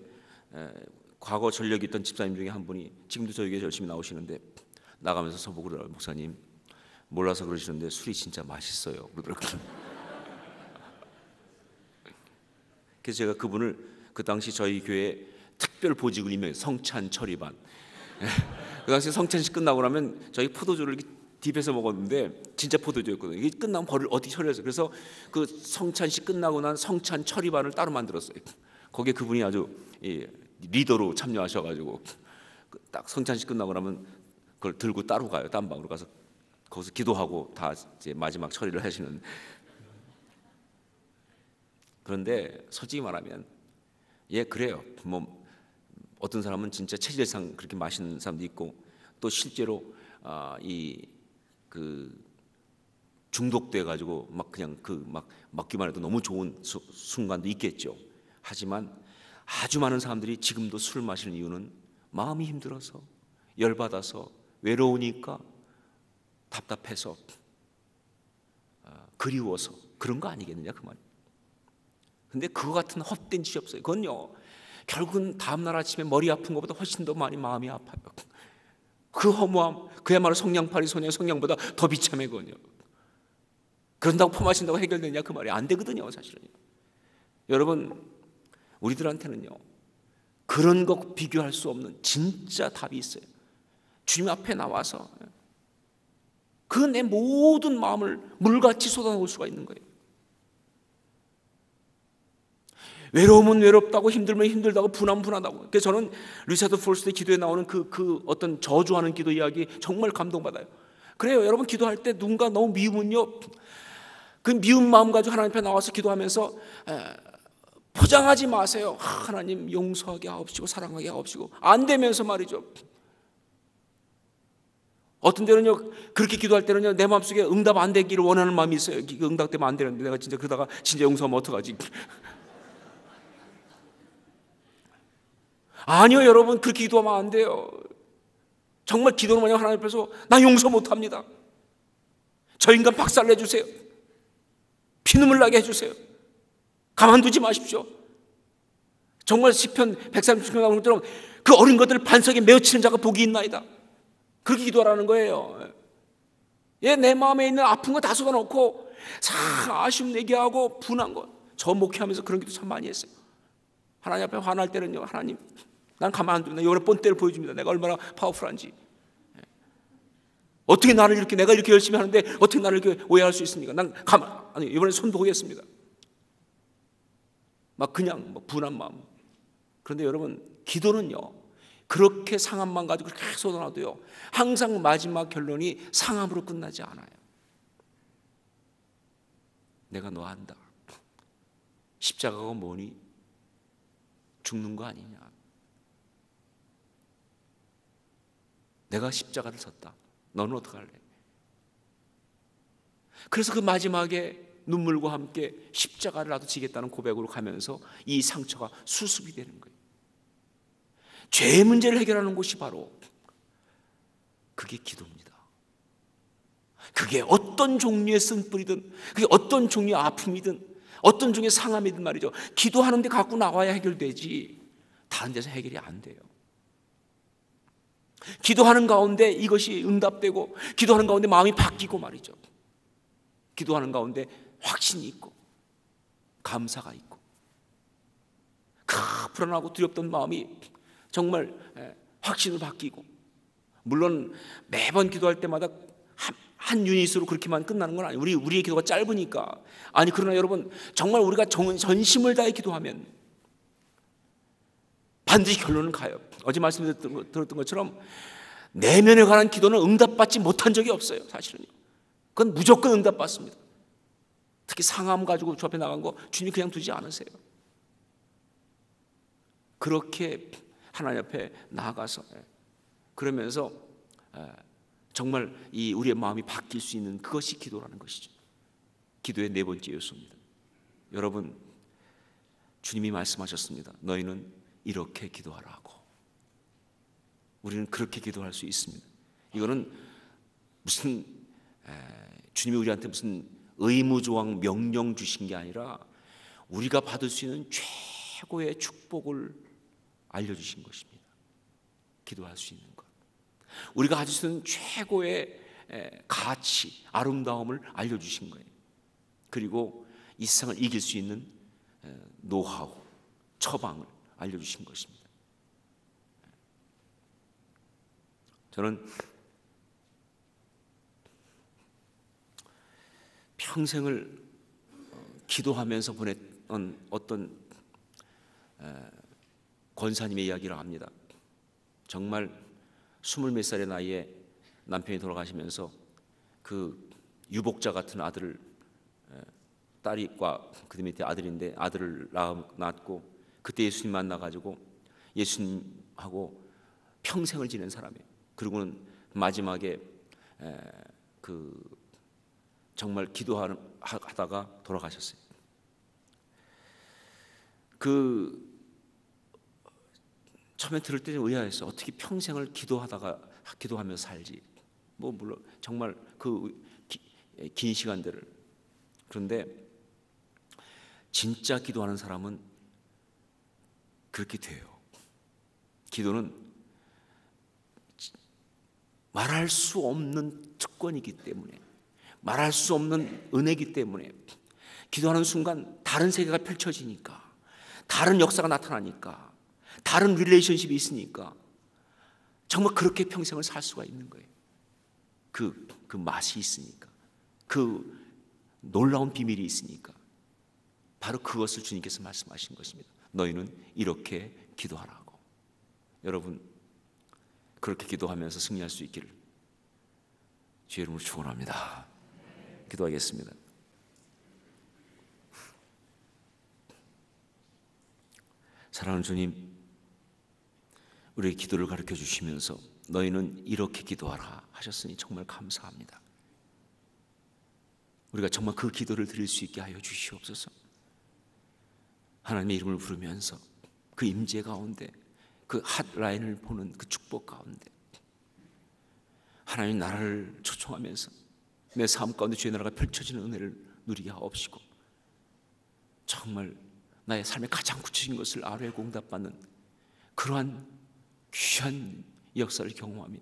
Speaker 1: 과거 전력이 있던 집사님 중에 한 분이 지금도 저에게 열심히 나오시는데 나가면서 서보고 그러더라고요. 목사님 몰라서 그러시는데 술이 진짜 맛있어요 그러더라고요. 그래서 제가 그분을 그 당시 저희 교회 특별 보직을 임명해서 성찬 처리반 당시에 성찬식 끝나고 나면 저희 포도주를 이렇게 딥해서 먹었는데 진짜 포도주였거든요. 이게 끝나면 벌을 어떻게 처리했어요. 그래서 그 성찬식 끝나고 난 성찬 처리반을 따로 만들었어요. 거기에 그분이 아주 리더로 참여하셔가지고 딱 성찬식 끝나고 나면 그걸 들고 따로 가요. 딴방으로 가서 거기서 기도하고 다 이제 마지막 처리를 하시는. 그런데 솔직히 말하면 그래요. 뭐 어떤 사람은 진짜 체질상 그렇게 마시는 사람도 있고 또 실제로 중독돼 가지고 막 그냥 막 먹기만 해도 너무 좋은 순간도 있겠죠. 하지만 아주 많은 사람들이 지금도 술을 마시는 이유는 마음이 힘들어서, 열받아서, 외로우니까, 답답해서, 그리워서 그런 거 아니겠느냐 그 말이에요. 근데 그거 같은 헛된 짓이 없어요. 그건요 결국은 다음날 아침에 머리 아픈 것보다 훨씬 더 많이 마음이 아파요. 그 허무함, 그야말로 성냥팔이 소녀의 성냥보다 더 비참해. 그건요 그런다고 퍼마신다고 해결되냐 그 말이 안 되거든요 사실은요. 여러분, 우리들한테는요 그런 거 비교할 수 없는 진짜 답이 있어요. 주님 앞에 나와서 그 내 모든 마음을 물같이 쏟아놓을 수가 있는 거예요. 외로우면 외롭다고, 힘들면 힘들다고, 분하면 분하다고. 그래서 저는 리차드 폴스트의 기도에 나오는 그 어떤 저주하는 기도 이야기 정말 감동받아요. 그래요. 여러분, 기도할 때 누군가 너무 미우면요 그 미운 마음 가지고 하나님 앞에 나와서 기도하면서 포장하지 마세요. 하나님 용서하게 하옵시고 사랑하게 하옵시고 안 되면서 말이죠. 어떤 때는요 그렇게 기도할 때는요 내 마음속에 응답 안 되기를 원하는 마음이 있어요. 응답되면 안 되는데 내가 진짜 그러다가 진짜 용서하면 어떡하지? 아니요 여러분, 그렇게 기도하면 안 돼요. 정말 기도는 뭐냐면 하나님 앞에서 나 용서 못합니다. 저 인간 박살내주세요. 피눈물 나게 해주세요. 가만두지 마십시오. 정말 시편 136편 나오는 것처럼 그 어린 것들을 반석에 메어치는 자가 복이 있나이다. 그렇게 기도하라는 거예요. 내 마음에 있는 아픈 거 다 쏟아놓고 아쉬움 내게 하고 분한 거. 저 목회하면서 그런 기도 참 많이 했어요. 하나님 앞에 화날 때는요 하나님 난 가만 안 둡니다. 이번에 본때를 보여줍니다. 내가 얼마나 파워풀한지. 어떻게 나를 이렇게 내가 이렇게 열심히 하는데 어떻게 나를 이렇게 오해할 수 있습니까? 난 이번에 손 보겠습니다. 막 그냥 분한 마음. 그런데 여러분, 기도는요 그렇게 상한 마음 가지고 그렇게 쏟아놔도요 항상 마지막 결론이 상함으로 끝나지 않아요. 내가 너 안다. 십자가가 뭐니? 죽는 거 아니냐? 내가 십자가를 졌다. 너는 어떡할래? 그래서 그 마지막에 눈물과 함께 십자가를 나도 지겠다는 고백으로 가면서 이 상처가 수습이 되는 거예요. 죄의 문제를 해결하는 곳이 바로 그게 기도입니다. 그게 어떤 종류의 쓴뿌리든 그게 어떤 종류의 아픔이든 어떤 종류의 상함이든 말이죠. 기도하는데 갖고 나와야 해결되지 다른 데서 해결이 안 돼요. 기도하는 가운데 이것이 응답되고 기도하는 가운데 마음이 바뀌고 말이죠. 기도하는 가운데 확신이 있고 감사가 있고 불안하고 두렵던 마음이 정말 확신으로 바뀌고, 물론 매번 기도할 때마다 한 유닛으로 그렇게만 끝나는 건 아니에요. 우리의 기도가 짧으니까. 아니, 그러나 여러분 정말 우리가 전심을 다해 기도하면 반드시 결론은 가요. 어제 말씀드렸던 것처럼 내면에 관한 기도는 응답받지 못한 적이 없어요. 사실은요. 그건 무조건 응답받습니다. 특히 상함 가지고 주 앞에 나간 거 주님이 그냥 두지 않으세요. 그렇게 하나님 앞에 나아가서 그러면서 정말 이 우리의 마음이 바뀔 수 있는 그것이 기도라는 것이죠. 기도의 네 번째 요소입니다. 여러분, 주님이 말씀하셨습니다. 너희는 이렇게 기도하라고. 우리는 그렇게 기도할 수 있습니다. 이거는 무슨 주님이 우리한테 무슨 의무조항 명령 주신 게 아니라 우리가 받을 수 있는 최고의 축복을 알려주신 것입니다. 기도할 수 있는 것, 우리가 가질 수 있는 최고의 가치, 아름다움을 알려주신 거예요. 그리고 이 세상을 이길 수 있는 노하우, 처방을 알려주신 것입니다. 저는 평생을 기도하면서 보냈던 어떤 권사님의 이야기를 합니다. 정말 20몇 살의 나이에 남편이 돌아가시면서 그 유복자 같은 아들을, 딸이과 그 밑에 아들인데 아들을 낳았고, 그때 예수님 만나가지고 예수님하고 평생을 지낸 사람이에요. 그리고는 마지막에 정말 기도하다가 돌아가셨어요. 처음에 들을 때 좀 의아했어요. 어떻게 평생을 기도하면서 살지? 물론 정말 긴 시간들을. 그런데 진짜 기도하는 사람은 그렇게 돼요. 기도는 말할 수 없는 특권이기 때문에, 말할 수 없는 은혜이기 때문에, 기도하는 순간 다른 세계가 펼쳐지니까, 다른 역사가 나타나니까, 다른 릴레이션십이 있으니까 정말 그렇게 평생을 살 수가 있는 거예요. 그 맛이 있으니까, 그 놀라운 비밀이 있으니까. 바로 그것을 주님께서 말씀하신 것입니다. 너희는 이렇게 기도하라고. 여러분, 그렇게 기도하면서 승리할 수 있기를 주의 이름으로 축원합니다. 기도하겠습니다. 사랑하는 주님, 우리의 기도를 가르쳐 주시면서 너희는 이렇게 기도하라 하셨으니 정말 감사합니다. 우리가 정말 그 기도를 드릴 수 있게 하여 주시옵소서. 하나님의 이름을 부르면서 그 임재 가운데, 그 핫라인을 보는 그 축복 가운데 하나님 나라를 초청하면서 내 삶 가운데 주의 나라가 펼쳐지는 은혜를 누리게 하옵시고, 정말 나의 삶의 가장 구체적인 것을 아뢰고 응답받는 그러한 귀한 역사를 경험하며,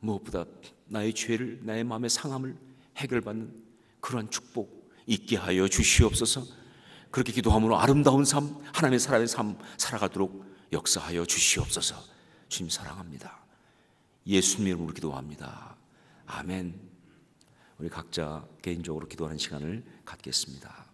Speaker 1: 무엇보다 나의 죄를, 나의 마음의 상함을 해결받는 그러한 축복 있게 하여 주시옵소서. 그렇게 기도함으로 아름다운 삶, 하나님의 사람의 삶 살아가도록 역사하여 주시옵소서. 주님 사랑합니다. 예수님 이름으로 기도합니다. 아멘. 우리 각자 개인적으로 기도하는 시간을 갖겠습니다.